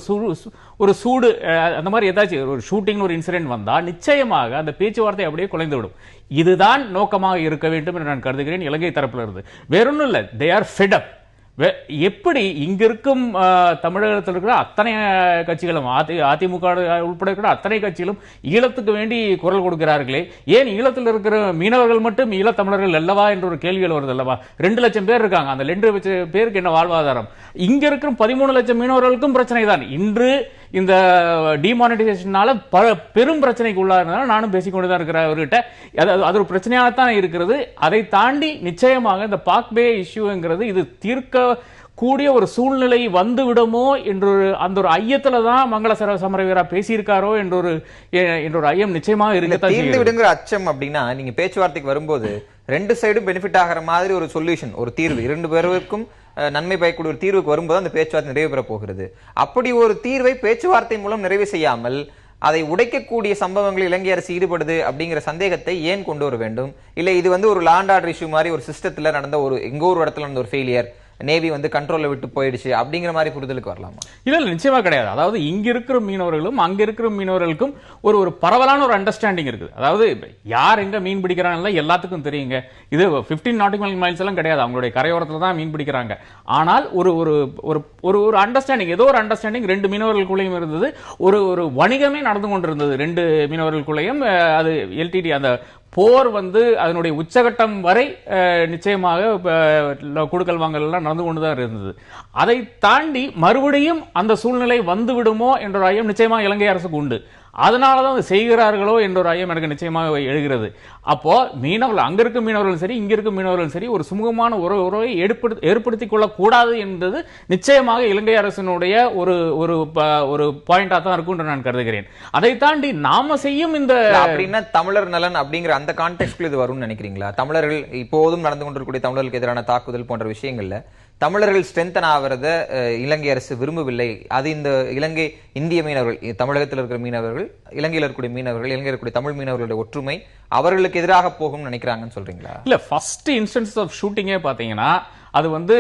ஒரு சூடு அந்த மாதிரி ஏதாச்சும் ஒரு ஷூட்டிங் ஒரு இன்சிடென்ட் வந்தா நிச்சயமாக அந்த பேச்சுவார்த்தை அப்படியே குலைந்து விடும். இதுதான் நோக்கமாக இருக்க வேண்டும் என்று நான் கருதுகிறேன் இலங்கை தரப்பில் இருந்து. வேறொன்னும் இல்லை, தே ஆர் ஃபெட் அப். எப்படி இங்க இருக்கும் தமிழகத்தில் இருக்கிற அத்தனை கட்சிகளும் அதிமுக உட்பட இருக்கிற அத்தனை கட்சிகளும் ஈழத்துக்கு வேண்டி குரல் கொடுக்கிறார்களே, ஏன் ஈழத்தில் இருக்கிற மீனவர்கள் மட்டும் ஈழத்தமிழர்கள் அல்லவா என்ற ஒரு கேள்விகள் வருது அல்லவா? 2 லட்சம் பேர் இருக்காங்க, அந்த 2 லட்சம் பேருக்கு என்ன வாழ்வாதாரம்? இங்க இருக்கிற 13 லட்சம் மீனவர்களுக்கும் பிரச்சனை தான். இன்று இந்த டிமானிட்டைசேஷனால பெரும் பிரச்சனைக்கு உள்ளாருனால நானும் பேசிக்கொண்டுதான் இருக்கிறேன் அவர்கிட்ட. அது ஒரு பிரச்சனையாகத்தான் இருக்கிறது. அதை தாண்டி நிச்சயமாக இந்த பாக் பே இஷ்யூங்கிறது இது தீர்க்க கூடிய ஒரு சூழ்நிலை வந்து விடுமோ என்ற அந்த ஒரு ஐயத்துல தான் மங்கள சமரவீரா பேசியிருக்காரோ என்ற ஒரு ஐயம் நிச்சயமாக இருக்கு.
தீர்ந்து விடுங்கிற அச்சம் அப்படின்னா நீங்க பேச்சுவார்த்தைக்கு வரும்போது 2 சைடும் பெனிஃபிட் ஆகிற மாதிரி ஒரு சொல்யூஷன், ஒரு தீர்வு, 2 பேருக்கும் நன்மை பயக்கூடிய ஒரு தீர்வுக்கு வரும்போது அந்த பேச்சுவார்த்தை நிறைவு பெற போகிறது. அப்படி ஒரு தீர்வை பேச்சுவார்த்தை மூலம் நிறைவு செய்யாமல் அதை உடைக்கக்கூடிய சம்பவங்கள் இலங்கை அரசு ஈடுபடுது அப்படிங்கிற சந்தேகத்தை ஏன் கொண்டு வர வேண்டும்? இல்ல இது ஒரு லாண்ட் ஆர்டர் இஷ்யூ மாதிரி ஒரு சிஸ்டத்துல நடந்த எங்கோ ஒரு இடத்துல நடந்த ஒரு ஃபெயிலியர், நேவி வந்து கண்ட்ரோல்ல விட்டு போயிடுச்சு அப்படிங்கிற மாதிரி புரிதலுக்கு வரலாமா?
இல்ல நிச்சயமா கிடையாது. அதாவது இங்க இருக்கிற மீனவர்களும் அங்க இருக்கிற மீனவர்களுக்கும் ஒரு ஒரு பரவலான ஒரு அண்டர்ஸ்டாண்டிங் இருக்குது. அதாவது யார் எங்க மீன் பிடிக்கிறாங்க எல்லாத்துக்கும் தெரியுங்க. இது 15 நாட்டிக்கல் மைல்ஸ் எல்லாம் கிடையாது, அவங்களுடைய கரையோரத்துல தான் மீன் பிடிக்கிறாங்க. ஆனால் ஒரு ஒரு ஒரு ஒரு அண்டர்ஸ்டாண்டிங், ஏதோ ஒரு அண்டர்ஸ்டாண்டிங் ரெண்டு மீனவர்களுக்குள்ளேயும் இருந்தது. ஒரு ஒரு வணிகமே நடந்து கொண்டிருந்தது ரெண்டு மீனவர்களுக்குள்ளேயும். அது எல்டிடி அந்த போர் வந்து அதனுடைய உச்சகட்டம் வரை நிச்சயமாக கொடுக்கல் வாங்கல் எல்லாம் நடந்து கொண்டுதான் இருந்தது. அதை தாண்டி மறுபடியும் அந்த சூழ்நிலை வந்து விடுமோ என்ற ஒரு ஐயம் நிச்சயமாக இலங்கை அரசுக்கு உண்டு. அதனாலதான் செய்கிறார்களோ என்ற ஒரு ஐயம் எனக்கு நிச்சயமாக எழுகிறது. அப்போ மீனவர்கள், அங்க இருக்கும் மீனவர்களும் சரி இங்க இருக்கும் மீனவர்களும் சரி, ஒரு சுமூகமான உறவை ஏற்படுத்திக் கொள்ளக்கூடாது என்பது நிச்சயமாக இலங்கை அரசினுடைய ஒரு ஒரு பாயிண்டா தான் இருக்கும் என்று நான் கருதுகிறேன். அதை தாண்டி நாம செய்யும் இந்த
அப்படின்னா தமிழர் நலன் அப்படிங்கிற அந்த கான்டெக்ட்ல இது வரும்னு நினைக்கிறீங்களா? தமிழர்கள் இப்போதும் நடந்து கொண்டிருக்கக்கூடிய தமிழர்களுக்கு எதிரான தாக்குதல் போன்ற விஷயங்கள்ல தமிழர்கள் ஸ்ட்ரென்தன் ஆகிறத இலங்கை அரசு விரும்பவில்லை. அது இந்த இந்திய மீனவர்கள், தமிழகத்தில் இருக்கிற மீனவர்கள், இலங்கையில் இருக்கக்கூடிய மீனவர்கள், இலங்கையில் இருக்கக்கூடிய தமிழ் மீனவர்களுடைய ஒற்றுமை அவர்களுக்கு எதிராக போகும் நினைக்கிறாங்கன்னு சொல்றீங்களா?
இல்ல, ஃபர்ஸ்ட் இன்ஸ்டன்ஸ் ஆஃப் ஷூட்டிங்கே பாத்தீங்கன்னா அது வந்து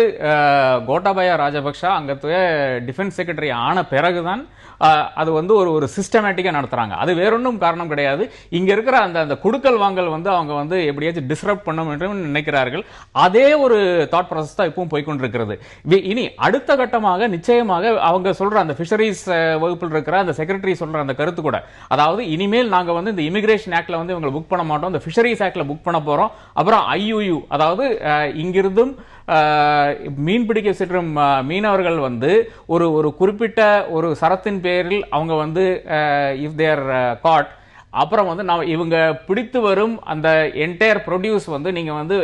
கோட்டாபயா ராஜபக்ஷா அங்கத்துவ டிஃபென்ஸ் செக்ரட்டரி ஆன பிறகுதான் அது வந்து ஒரு சிஸ்டமேட்டிக்கா நடத்துறாங்க. அது வேறொன்றும் காரணம் கிடையாது. இங்க இருக்கிற அந்த குடுக்கல் வாங்கல் வந்து அவங்க வந்து எப்படியாச்சும் டிஸ்டர்ப் பண்ணணும் என்று நினைக்கிறார்கள். அதே ஒரு தாட் ப்ராசஸ் தான் இப்பவும் போய்கொண்டிருக்கிறது. இனி அடுத்த கட்டமாக நிச்சயமாக அவங்க சொல்ற அந்த பிஷரிஸ் வகுப்பில் இருக்கிற அந்த செக்ரட்டரி சொல்ற அந்த கருத்து கூட, அதாவது இனிமேல் நாங்க வந்து இந்த இமிகிரேஷன் ஆக்ட்ல வந்து இவங்களை புக் பண்ண மாட்டோம், இந்த பிஷரிஸ் ஆக்ட்ல புக் பண்ண போறோம். அப்புறம் IUU, அதாவது இங்கிருந்தும் மீன் பிடிக்க செல்லும் மீனவர்கள் வந்து ஒரு குறிப்பிட்ட ஒரு சரத்தின் பேரில் அவங்க வந்து இஃப் தேர் காட், அப்புறம் வந்து நான் இவங்க பிடித்து வரும் அந்த என்டையர் ப்ரொடியூஸ் வந்து நீங்க வந்து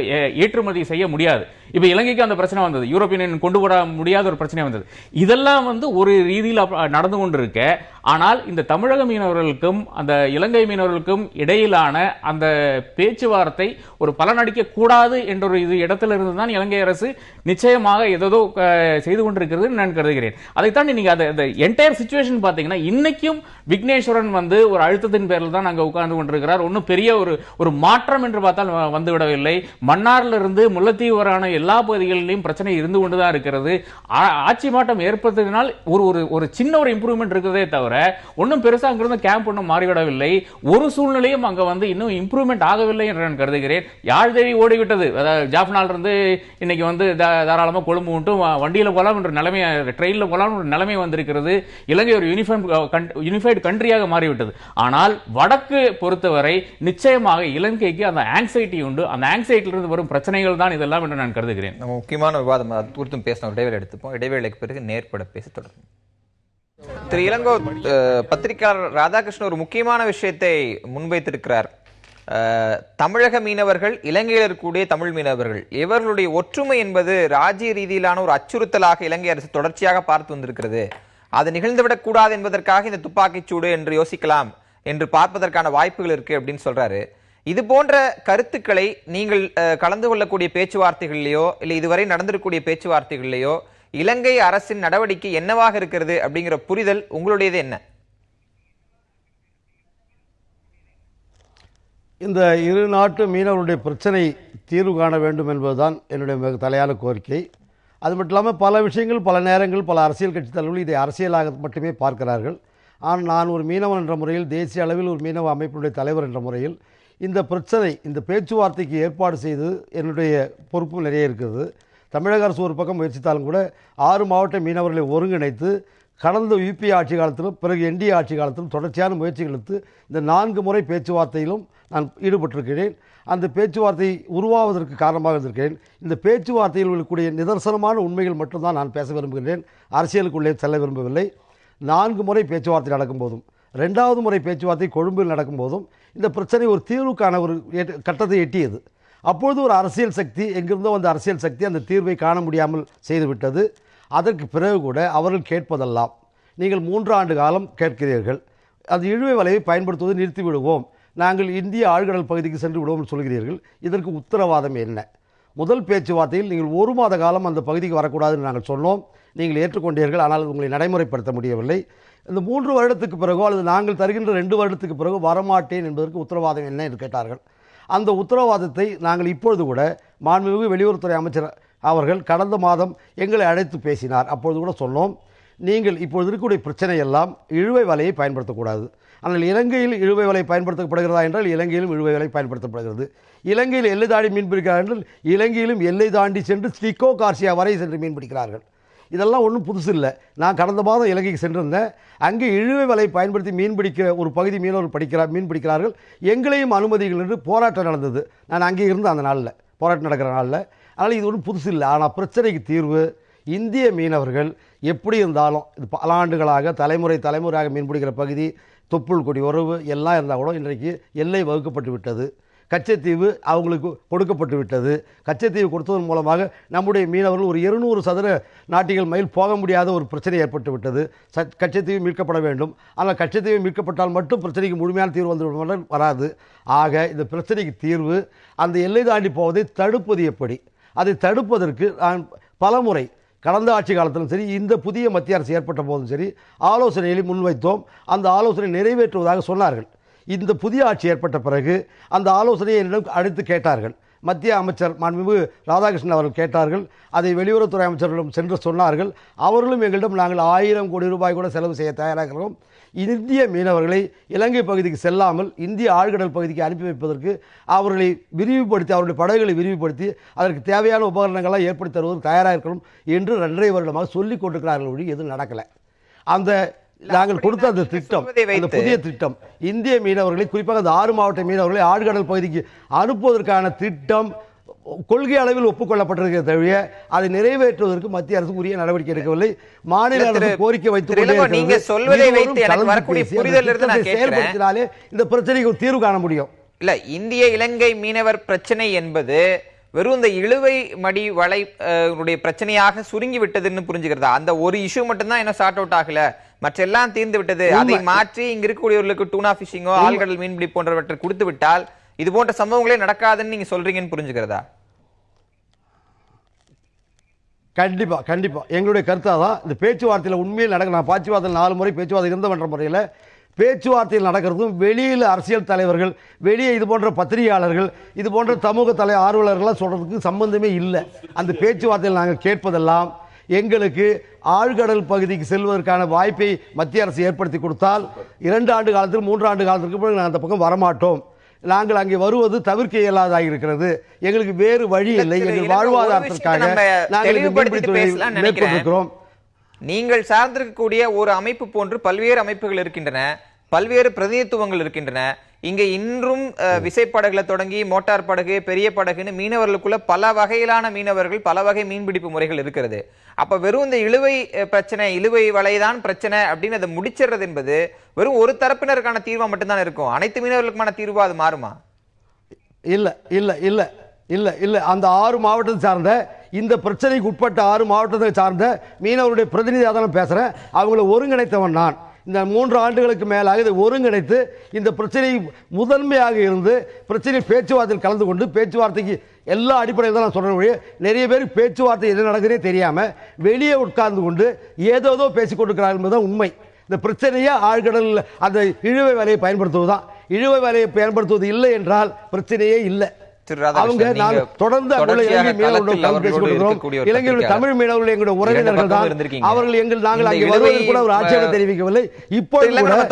ஏற்றுமதி செய்ய முடியாது. இப்ப இலங்கைக்கு அந்த பிரச்சனை வந்தது, யூரோப்பியன் யூனியன் கொண்டு வர முடியாத ஒரு பிரச்சனை வந்தது. இதெல்லாம் வந்து ஒரு ரீதியில் நடந்து கொண்டிருக்க, ஆனால் இந்த தமிழக மீனவர்களுக்கும் அந்த இலங்கை மீனவர்களுக்கும் இடையிலான அந்த பேச்சுவார்த்தை ஒரு பலனடிக்க கூடாது என்ற ஒரு இடத்துல இருந்து தான் இலங்கை அரசு நிச்சயமாக ஏதோ செய்து கொண்டிருக்கிறது நான் கருதுகிறேன். அதைத்தான் நீங்க அந்த என்டையர் சிச்சுவேஷன் பாத்தீங்கன்னா இன்னைக்கும் விக்னேஸ்வரன் வந்து ஒரு அழுத்தத்தின் பேரில் தான் அங்க உட்கார்ந்து கொண்டிருக்கிறார். ஒன்னும் பெரிய ஒரு மாற்றம் என்று பார்த்தால் வந்துவிடவில்லை. மன்னார்ல இருந்து முல்லைத்தீவு வரான எல்லா பகுதிகளிலும் பிரச்சனை இருந்து கொண்டுதான் இருக்கிறது. ஆட்சி மாற்றம் ஏற்பட்டதினால் ஒரு சின்ன ஒரு இம்ப்ரூவ்மெண்ட் இருக்கிறதே தவிர ஒன்னும் பெருசா அங்கிருந்து கேம்ப் ஒன்றும் மாறிவிடவில்லை. ஒரு சூழ்நிலையும் அங்க வந்து இன்னும் இம்ப்ரூவ்மெண்ட் ஆகவில்லை என்று நான் கருதுகிறேன். யாழ்தேவி ஓடிவிட்டது. ஜாஃப்னால் இருந்து இன்னைக்கு வந்து தாராளமா கொழும்பு விட்டு வண்டியில போலாம் என்ற நிலைமை, ட்ரெயின்ல போலாம் என்ற நிலைமை வந்திருக்கிறது. இலங்கை ஒரு யூனிஃபைடு கண்ட்ரியாக மாறிவிட்டது. ஆனால் வடக்கு பொறுத்தவரை நிச்சயமாக இலங்கைக்கு அந்த ஆங்ஸைட்டி உண்டு. அந்த ஆங்ஸைட்டிலிருந்து வரும் பிரச்சனைகள் தான் இதெல்லாம் என்று நான் கருதுகிறேன்.
நம்ம முக்கியமான விவாதம் அது குறித்தும் பேசணும். இடைவேளை எடுத்துப்போம். இடைவேளைக்கு பிறகு நேர்பட பேசி தொடரும். திரு இளங்கோ, பத்திரிகையாளர் ராதாகிருஷ்ணன் ஒரு முக்கியமான விஷயத்தை முன்வைத்திருக்கிறார். தமிழக மீனவர்கள், இலங்கையில் இருக்கக்கூடிய தமிழ் மீனவர்கள், இவர்களுடைய ஒற்றுமை என்பது ராஜ்ய ரீதியிலான ஒரு அச்சுறுத்தலாக இலங்கை அரசு தொடர்ச்சியாக பார்த்து வந்திருக்கிறது. அது நிகழ்ந்துவிடக் கூடாது என்பதற்காக இந்த துப்பாக்கிச்சூடு என்று யோசிக்கலாம் என்று பார்ப்பதற்கான வாய்ப்புகள் இருக்கு அப்படின்னு சொல்றாரு. இது போன்ற கருத்துக்களை நீங்கள் கலந்து கொள்ளக்கூடிய பேச்சுவார்த்தைகளிலேயோ இல்லை இதுவரை நடந்திருக்கக்கூடிய பேச்சுவார்த்தைகளிலேயோ இலங்கை அரசின் நடவடிக்கை என்னவாக இருக்கிறது அப்படிங்கிற புரிதல் உங்களுடையது என்ன?
இந்த இரு நாட்டு மீனவர்களுடைய பிரச்சனை தீர்வு காண வேண்டும் என்பதுதான் என்னுடைய மிக தலையான கோரிக்கை. அது மட்டும் இல்லாமல் பல விஷயங்கள், பல நேரங்கள், பல அரசியல் கட்சி தலைவர்கள் இதை அரசியலாக மட்டுமே பார்க்கிறார்கள். ஆனால் நான் ஒரு மீனவன் என்ற முறையில், தேசிய அளவில் ஒரு மீனவ அமைப்பினுடைய தலைவர் என்ற முறையில் இந்த பிரச்சனை, இந்த பேச்சுவார்த்தைக்கு ஏற்பாடு செய்து என்னுடைய பொறுப்பு நிறைய இருக்கிறது. தமிழக அரசு ஒரு பக்கம் முயற்சித்தாலும் கூட 6 மாவட்ட மீனவர்களை ஒருங்கிணைத்து கடந்த UP ஆட்சி காலத்திலும் பிறகு NDA ஆட்சி காலத்திலும் தொடர்ச்சியான முயற்சிகள் எடுத்து இந்த 4 முறை பேச்சுவார்த்தையிலும் நான் ஈடுபட்டிருக்கிறேன். அந்த பேச்சுவார்த்தை உருவாவதற்கு காரணமாக இருந்திருக்கிறேன். இந்த பேச்சுவார்த்தையில் இருக்கக்கூடிய நிதர்சனமான உண்மைகள் மட்டும்தான் நான் பேச விரும்புகிறேன். அரசியலுக்குள்ளே செல்ல விரும்பவில்லை. 4 முறை பேச்சுவார்த்தை நடக்கும்போதும் 2வது முறை பேச்சுவார்த்தை கொழும்பில் நடக்கும்போதும் இந்த பிரச்சனை ஒரு தீர்வுக்கான ஒரு கட்டத்தை எட்டியது. அப்பொழுது ஒரு அரசியல் சக்தி, எங்கிருந்தோ அந்த அரசியல் சக்தி அந்த தீர்வை காண முடியாமல் செய்துவிட்டது. அதற்கு பிறகு கூட அவர்கள் கேட்பதெல்லாம், நீங்கள் 3 ஆண்டு காலம் கேட்கிறீர்கள், அந்த இழுவை வலையை பயன்படுத்துவதை நிறுத்திவிடுவோம், நாங்கள் இந்திய ஆழ்கடல் பகுதிக்கு சென்று விடுவோம் சொல்கிறீர்கள். இதற்கு உத்தரவாதம் என்ன? முதல் பேச்சுவார்த்தையில் நீங்கள் 1 மாத காலம் அந்த பகுதிக்கு வரக்கூடாதுன்னு நாங்கள் சொன்னோம், நீங்கள் ஏற்றுக்கொண்டீர்கள். ஆனால் உங்களை நடைமுறைப்படுத்த முடியவில்லை. இந்த 3 வருடத்துக்கு பிறகோ அல்லது நாங்கள் தருகின்ற 2 வருடத்துக்கு பிறகு வரமாட்டேன் என்பதற்கு உத்தரவாதம் என்ன என்று கேட்டார்கள். அந்த உத்தரவாதத்தை நாங்கள் இப்பொழுது கூட மாண்புமிகு வெளியுறவுத்துறை அமைச்சர் அவர்கள் கடந்த மாதம் எங்களை அழைத்து பேசினார். அப்பொழுது கூட சொன்னோம், நீங்கள் இப்பொழுது இருக்கக்கூடிய பிரச்சனை எல்லாம் இழுவை வலையை பயன்படுத்தக்கூடாது. ஆனால் இலங்கையில் இழுவை வலை பயன்படுத்தப்படுகிறதா என்றால் இலங்கையிலும் இழுவை வலை பயன்படுத்தப்படுகிறது. இலங்கையில் எல்லை தாண்டி மீன் பிடிக்கிறார்கள் என்றால் இலங்கையிலும் எல்லை தாண்டி சென்று ஸ்டிக்கோ கார்சியா வரை சென்று மீன் பிடிக்கிறார்கள். இதெல்லாம் ஒன்றும் புதுசு இல்லை. நான் கடந்த மாதம் இலங்கைக்கு சென்றிருந்தேன். அங்கே இழுவை வலை பயன்படுத்தி மீன் பிடிக்கிற ஒரு பகுதி மீனவர்கள் மீன் பிடிக்கிறார்கள். எங்களையும் அனுமதிகள் என்று போராட்டம் நடந்தது. நான் அங்கே இருந்தேன் அந்த நாளில், போராட்டம் நடக்கிற நாளில். அதனால் இது ஒன்றும் புதுசு இல்லை. ஆனால் பிரச்சனைக்கு தீர்வு இந்திய மீனவர்கள் எப்படி இருந்தாலும் இது பல ஆண்டுகளாக தலைமுறையாக மீன் பிடிக்கிற பகுதி, தொப்புள் கொடி உறவு எல்லாம் இருந்தால் கூட இன்றைக்கு எல்லை வகுக்கப்பட்டு விட்டது. கச்சத்தீவு அவங்களுக்கு கொடுக்கப்பட்டு விட்டது. கச்சத்தீவு கொடுத்ததன் மூலமாக நம்முடைய மீனவர்கள் ஒரு 200 சதுர நாட்டிகள் மைல் போக முடியாத ஒரு பிரச்சனை ஏற்பட்டு விட்டது. கச்சத்தீவு மீட்கப்பட வேண்டும். ஆனால் கச்சத்தீவு மீட்கப்பட்டால் மட்டும் பிரச்சனைக்கு முழுமையான தீர்வு வந்து வராது. ஆக இந்த பிரச்சனைக்கு தீர்வு அந்த எல்லை தாண்டி போவதை தடுப்பது எப்படி? அதை தடுப்பதற்கு நான் பலமுறை கடந்த ஆட்சி காலத்திலும் சரி, இந்த புதிய மத்திய அரசு ஏற்பட்ட போதும் சரி, ஆலோசனைகளை முன்வைத்தோம். அந்த ஆலோசனை நிறைவேற்றுவதாக சொன்னார்கள். இந்த புதிய ஆட்சி ஏற்பட்ட பிறகு அந்த ஆலோசனையை என்னிடம் அழைத்து கேட்டார்கள். மத்திய அமைச்சர் மாண்புமிகு ராதாகிருஷ்ணன் அவர்கள் கேட்டார்கள். அதை வெளியுறவுத்துறை அமைச்சர்களிடம் சென்று சொன்னார்கள். அவர்களும் எங்களிடம் நாங்கள் 1000 கோடி ரூபாய் கூட செலவு செய்ய தயாராகிறோம். இந்திய மீனவர்களை இலங்கை பகுதிக்கு செல்லாமல் இந்திய ஆழ்கடல் பகுதிக்கு அனுப்பி வைப்பதற்கு அவர்களை விரிவுபடுத்தி, அவருடைய படகுகளை விரிவுபடுத்தி அதற்கு தேவையான உபகரணங்களாக ஏற்படுத்தி தருவதற்கு தயாராக இருக்கணும் என்று 2.5 வருடமாக சொல்லிக் கொண்டிருக்கிறார்கள். ஒழி எதுவும் நடக்கலை. அந்த நாங்கள் கொடுத்த அந்த திட்டம், அந்த புதிய திட்டம் இந்திய மீனவர்களை, குறிப்பாக அந்த 6 மாவட்ட மீனவர்களை ஆழ்கடல் பகுதிக்கு அனுப்புவதற்கான திட்டம் கொள்கை அளவில் ஒப்புக்கொள்ளப்பட்டிருக்கிற தவிர அதை நிறைவேற்றுவதற்கு மத்திய அரசு உரிய நடவடிக்கை எடுக்கவில்லை. மாநில அரசு கோரிக்கை வைத்துக் செயல்படுத்தினாலே இந்த பிரச்சனைக்கு தீர்வு காண முடியும்.
இல்ல, இந்திய இலங்கை மீனவர் பிரச்சனை என்பது வெறும் இந்த இழுவை மடி வலை பிரச்சனையாக சுருங்கி விட்டதுன்னு புரிஞ்சுக்கிறதா? அந்த ஒரு இஷ்யூ மட்டும்தான் என்ன சார்ட் அவுட் ஆகல, மற்ற எல்லாம் தீர்ந்து விட்டது. அதை மாற்றி இங்க இருக்கக்கூடியவர்களுக்கு டூனா பிஷிங்கோ ஆழ்கடல் மீன்பிடி போன்றவற்றை கொடுத்து விட்டால் இது போன்ற சம்பவங்களே நடக்காதுன்னு நீங்க சொல்றீங்கன்னு புரிஞ்சுக்கிறதா?
கண்டிப்பா கண்டிப்பா எங்களுடைய கருத்தா தான். இந்த பேச்சுவார்த்தையில் உண்மையில் நடக்க, நான் பேச்சுவார்த்தையில் 4 முறை பேச்சுவார்த்தை இருந்தவன்ற முறையில் பேச்சுவார்த்தையில் நடக்கிறதும் வெளியில் அரசியல் தலைவர்கள், வெளியே இது போன்ற பத்திரிகையாளர்கள், இது போன்ற சமூக ஆர்வலர்கள்லாம் சொல்றதுக்கு சம்பந்தமே இல்லை. அந்த பேச்சுவார்த்தையில் நாங்கள் கேட்பதெல்லாம் எங்களுக்கு ஆழ்கடல் பகுதிக்கு செல்வதற்கான வாய்ப்பை மத்திய அரசு ஏற்படுத்தி கொடுத்தால் 2 ஆண்டு காலத்தில் 3 ஆண்டு காலத்திற்கு பிறகு நாங்கள் அந்த பக்கம் வரமாட்டோம். நாங்கள் அங்கே வருவது தவிர்க்க இயலாதாக இருக்கிறது. எங்களுக்கு வேறு வழி இல்லை. எங்கள் வாழ்வாதாரத்திற்காக நாங்கள்.
நீங்கள் சார்ந்திருக்கக்கூடிய ஒரு அமைப்பு போன்று பல்வேறு அமைப்புகள் இருக்கின்றன, பல்வேறு பிரதிநிதித்துவங்கள் இருக்கின்றன. இங்க இன்றும் விசைப்படகுல தொடங்கி மோட்டார் படகு, பெரிய படகுன்னு மீனவர்களுக்குள்ள பல வகையிலான மீனவர்கள், பல வகை மீன்பிடிப்பு முறைகள் இருக்கிறது. அப்ப வெறும் இந்த இழுவை பிரச்சனை, இழுவை வலைதான் பிரச்சனை அப்படின்னு அதை முடிச்சிடுறது என்பது வெறும் ஒரு தரப்பினருக்கான தீர்வா மட்டும்தான் இருக்கும். அனைத்து மீனவர்களுக்குமான தீர்வா அது மாறுமா?
இல்ல இல்ல இல்ல இல்ல இல்ல அந்த 6 மாவட்டத்தை சார்ந்த, இந்த பிரச்சனைக்கு உட்பட்ட 6 மாவட்டத்தை சார்ந்த மீனவருடைய பிரதிநிதியாக தான் பேசுறேன். அவங்களை ஒருங்கிணைத்தவன் நான். இந்த 3 ஆண்டுகளுக்கு மேலாக இதை ஒருங்கிணைத்து இந்த பிரச்சனை முதன்மையாக இருந்து பிரச்சனை பேச்சுவார்த்தையில் கலந்து கொண்டு, பேச்சுவார்த்தைக்கு எல்லா அடிப்படையில் தான் நான் சொல்றேன். நிறைய பேர் பேச்சுவார்த்தை என்ன நடக்குதுன்னே தெரியாம வெளியே உட்கார்ந்து கொண்டு ஏதோ பேசிக் கொண்டிருக்கிறார்கள் என்பதுதான் உண்மை. இந்த பிரச்சனையை ஆழ்கடல் அந்த இழுவை வலையை பயன்படுத்துவதுதான். இழுவை வலையை பயன்படுத்துவது இல்லை என்றால் பிரச்சனையே இல்லை. அவங்க தொடர்ந்து இலங்கையுடைய தமிழ் மீனவர்கள் எங்களுடைய உறவினர்கள் தான். அவர்கள் நாங்கள் அங்கே வருவதற்கு கூட ஒரு ஆட்சேபம் தெரிவிக்கவில்லை. இப்போது இந்த முறை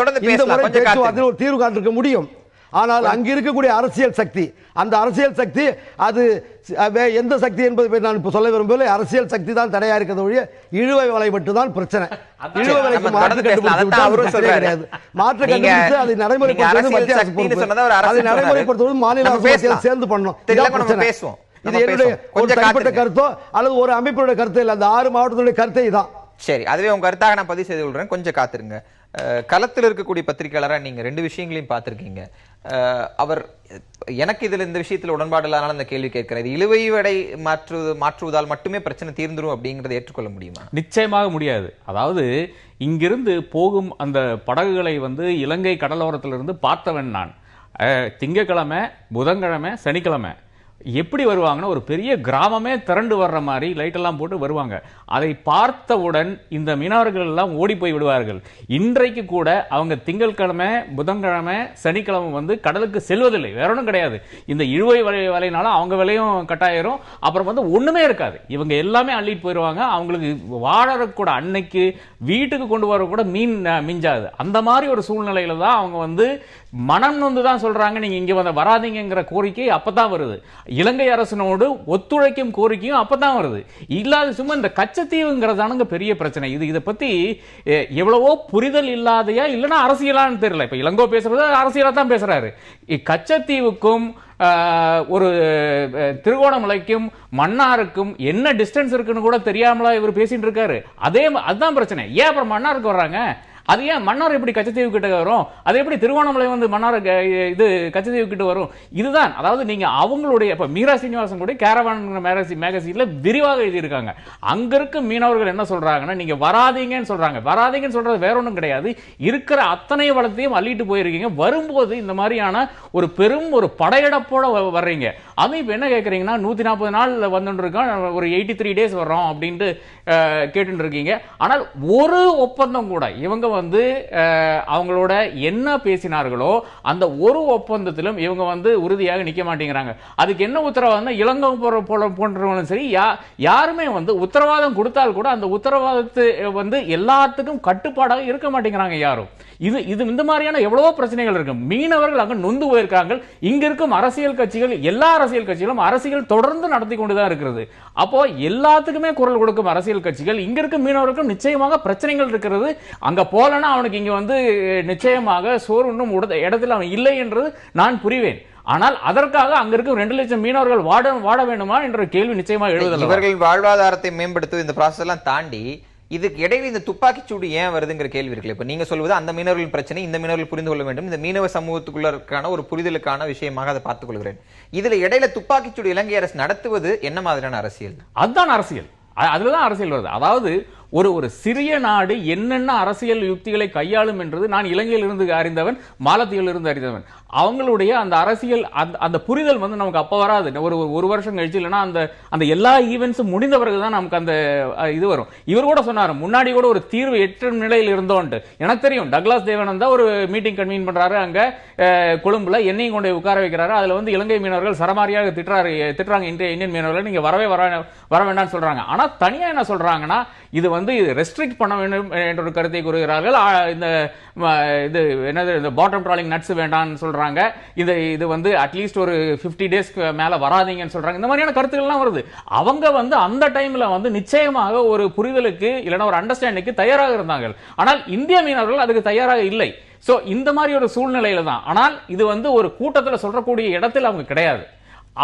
பேச்சுவார்த்தையில் ஒரு தீர்வு காண்பிக்க முடியும். ஆனால் அங்க இருக்கக்கூடிய அரசியல் சக்தி, அந்த அரசியல் சக்தி அது எந்த சக்தி என்பதை நான் இப்ப சொல்ல விரும்பவில்லை. அரசியல் சக்தி தான் தடையா இருக்கிறது ஒழிய இழுவை வலை மட்டும் தான் பிரச்சனை. இழுவை வலைக்கு மாற்று கண்டுபிடித்து மாற்று கண்டுபிடித்து அதை நடைமுறைப்படுத்துவது மத்திய அரசு பொறுப்பு. அதை நடைமுறைப்படுத்துவது மாநில அரசு சேர்ந்து பண்ணணும். இது என்னுடைய ஒரு தனிப்பட்ட கருத்தோ அல்லது ஒரு அமைப்பினுடைய கருத்து இல்லை. அந்த 6 மாவட்டத்துடைய கருத்தை தான்.
சரி, அதுவே உங்க கருத்தாக நான் பதிவு செய்து கொள்றேன். கொஞ்சம் காத்திருங்க. களத்தில் இருக்கக்கூடிய பத்திரிகையாளராக நீங்க 2 விஷயங்களையும் பார்த்திருக்கீங்க. அவர் எனக்கு இதுல இந்த விஷயத்துல உடன்பாடு இல்லாதனால இந்த கேள்வி கேட்கிறேன். இது இழுவை வடை மாற்றுவதால் மட்டுமே பிரச்சனை தீர்ந்துரும் அப்படிங்கறத ஏற்றுக்கொள்ள முடியுமா?
நிச்சயமாக முடியாது. அதாவது இங்கிருந்து போகும் அந்த படகுகளை இலங்கை கடலோரத்திலிருந்து பார்த்தவன் நான். திங்கட்கிழமை, புதன்கிழமை, சனிக்கிழமை எப்படி வருவாங்கன்னா ஒரு பெரிய கிராமமே திரண்டு வர்ற மாதிரி லைட்டெல்லாம் போட்டு வருவாங்க. அதை பார்த்தவுடன் இந்த மீனவர்கள் எல்லாம் ஓடி போய் விடுவார்கள். இன்றைக்கு கூட அவங்க திங்கட்கிழமை, புதன்கிழமை, சனிக்கிழமை வந்து கடலுக்கு செல்வதில்லை. வேற ஒன்றும் கிடையாது. இந்த இழுவை வலையினால அவங்க விலையும் கட்டாயிரும். அப்புறம் வந்து ஒண்ணுமே இருக்காது. இவங்க எல்லாமே அள்ளிட்டு போயிடுவாங்க. அவங்களுக்கு வாழற கூட அன்னைக்கு வீட்டுக்கு கொண்டு வர கூட மீன் மிஞ்சாது. அந்த மாதிரி ஒரு சூழ்நிலையில தான் அவங்க வந்து மனம் நொந்து தான் சொல்றாங்க, நீங்க இங்க வந்து வராதீங்கிற கோரிக்கை அப்பதான் வருது. இலங்கை அரசனோடு ஒத்துழைக்கும் கோரிக்கையும் அப்பதான் வருது. இல்லாத சும்மா இந்த கச்சத்தீவுங்கிறதானுங்க பெரிய பிரச்சனை. இதை பத்தி எவ்வளவோ புரிதல் இல்லாதையா இல்லைன்னா அரசியலான்னு தெரியல. இப்ப இளங்கோ பேசுறது அரசியலா தான் பேசுறாரு. கச்சத்தீவுக்கும் ஒரு திருகோணமலைக்கும் மன்னாருக்கும் என்ன டிஸ்டன்ஸ் இருக்குன்னு கூட தெரியாமலா இவர் பேசிட்டு இருக்காரு. அதுதான் பிரச்சனை. ஏன் அப்புறம் மன்னாருக்கு வர்றாங்க? அது ஏன் மன்னார் எப்படி கச்சத்தீவு கிட்ட வரும்? அது எப்படி திருவண்ணாமலை வந்து மன்னார் இது கச்சத்தீவு கிட்ட வரும்? இதுதான். அதாவது நீங்க அவங்களுடைய இப்ப மீரா சீனிவாசன் கூட கேரவான் மேகசின்ல விரிவாக எழுதியிருக்காங்க. அங்க இருக்க மீனவர்கள் என்ன சொல்றாங்கன்னா, நீங்க வராதீங்கன்னு சொல்றாங்க. வராதீங்கன்னு சொல்றது வேற ஒன்றும் கிடையாது. இருக்கிற அத்தனை வளத்தையும் அள்ளிட்டு போயிருக்கீங்க. வரும்போது இந்த மாதிரியான ஒரு பெரும் ஒரு படையெடுப்போட வர்றீங்க. அது இப்ப என்ன கேட்கறீங்கன்னா, 140 நாள் வந்துட்டு இருக்கோம், ஒரு 83 days வர்றோம் அப்படின்ட்டு கேட்டு இருக்கீங்க. ஆனால் ஒரு ஒப்பந்தம் கூட இவங்க வந்து அவங்களோட என்ன பேசினார்களோ அந்த ஒரு ஒப்பந்தத்திலும் இவங்க வந்து உறுதியாக நிக்க மாட்டேங்கிறாங்க. அதுக்கு என்ன உத்தரவாதம்? இளங்கோ போன்றவங்களும் சரி, யாருமே வந்து உத்தரவாதம் கொடுத்தால் கூட அந்த உத்தரவாதத்தை வந்து எல்லாத்துக்கும் கட்டுப்பாடாக இருக்க மாட்டேங்கிறாங்க யாரும். இது இந்த மாதிரியான எவ்வளவோ பிரச்சனைகள் இருக்கு. மீனவர்கள் அங்க நொந்து போயிருக்காங்க. இங்க இருக்கும் அரசியல் கட்சிகள், எல்லா அரசியல் கட்சிகளும் அரசியல் தொடர்ந்து நடத்தி கொண்டுதான் இருக்கிறது. அப்போ எல்லாத்துக்குமே குரல் கொடுக்கும் அரசியல் கட்சிகள், இங்க இருக்கும் மீனவர்களுக்கும் நிச்சயமாக பிரச்சனைகள் இருக்கிறது. அங்க போலனா அவனுக்கு இங்க வந்து நிச்சயமாக சோறு ஒன்றும் இடத்துல அவன் இல்லை என்றது நான் புரிவேன். ஆனால் அதற்காக அங்க இருக்கும் 2 லட்சம் மீனவர்கள் வாட வேண்டுமா என்ற கேள்வி நிச்சயமாக எழுதலாம்.
இவர்கள் வாழ்வாதாரத்தை மேம்படுத்தும் இந்த ப்ராசஸ் எல்லாம் தாண்டி இதுக்கு இடையில இந்த துப்பாக்கி சூடு ஏன் வருதுங்கிற கேள்வி இருக்குல்ல. இப்ப நீங்க சொல்வது அந்த மீனவர்களின் பிரச்சனை, இந்த மீனவர்கள் புரிந்து கொள்ள வேண்டும், இந்த மீனவ சமூகத்துக்குள்ள ஒரு புரிதலுக்கான விஷயமாக அதை பார்த்துக் கொள்கிறேன். இதுல இடையில துப்பாக்கி சூடு இலங்கை அரசு நடத்துவது என்ன மாதிரியான அரசியல்? அதுதான்
அரசியல். அதுலதான் அரசியல் வருது. அதாவது ஒரு சிறிய நாடு என்னென்ன அரசியல் யுக்திகளை கையாளும் என்றது நான் இலங்கையில் இருந்து அறிந்தவன், மாலத்தீவில் இருந்து அறிந்தவன். அவங்களுடைய அந்த அரசியல் அந்த புரிதல் வந்து நமக்கு அப்ப வராது. ஒரு வருஷம் கழிச்சு இல்லைன்னா அந்த எல்லா ஈவெண்ட்ஸும் முடிந்த பிறகுதான் நமக்கு அந்த இது வரும். இவர் கூட சொன்னார், முன்னாடி கூட ஒரு தீர்வு எட்டும் நிலையில் இருந்தோன்ட்டு. எனக்கு தெரியும், டக்ளாஸ் தேவானந்தா ஒரு மீட்டிங் கன்வீன் பண்றாரு அங்க கொழும்புல, என்னையும் கொண்டு உட்கார வைக்கிறாரு. அதுல வந்து இலங்கை மீனவர்கள் சரமாரியாக திட்டுறாங்க இந்தியன் மீனவர்கள், நீங்க வர வேண்டாம்னு சொல்றாங்க. ஆனா தனியா என்ன சொல்றாங்கன்னா, இது வந்து ரெஸ்ட்ரிக்ட் பண்ண வேண்டும் என்ற ஒரு கருத்தை கூறுகிறார்கள். இது என்னது, இந்த பாட்டம் ட்ராலிங் நட்ஸ் வேண்டாம்னு சொல்றாங்க. இது வந்து அட்லீஸ்ட் ஒரு 50 days மேல வராதீங்கன்னு சொல்றாங்க. இந்த மாதிரியான கருத்துக்கள் எல்லாம் வருது. அவங்க வந்து அந்த டைம்ல வந்து நிச்சயமாக ஒரு புரிதலுக்கு இல்லைன்னா ஒரு அண்டர்ஸ்டாண்டிங்க்கு தயாராக இருந்தாங்க. ஆனால் இந்திய மீனவர்கள் அதுக்கு தயாராக இல்லை. சோ இந்த மாதிரி ஒரு சூழ்நிலையில தான். ஆனால் இது வந்து ஒரு கூட்டத்தில் சொல்லக்கூடிய இடத்தில் அவங்க கிடையாது.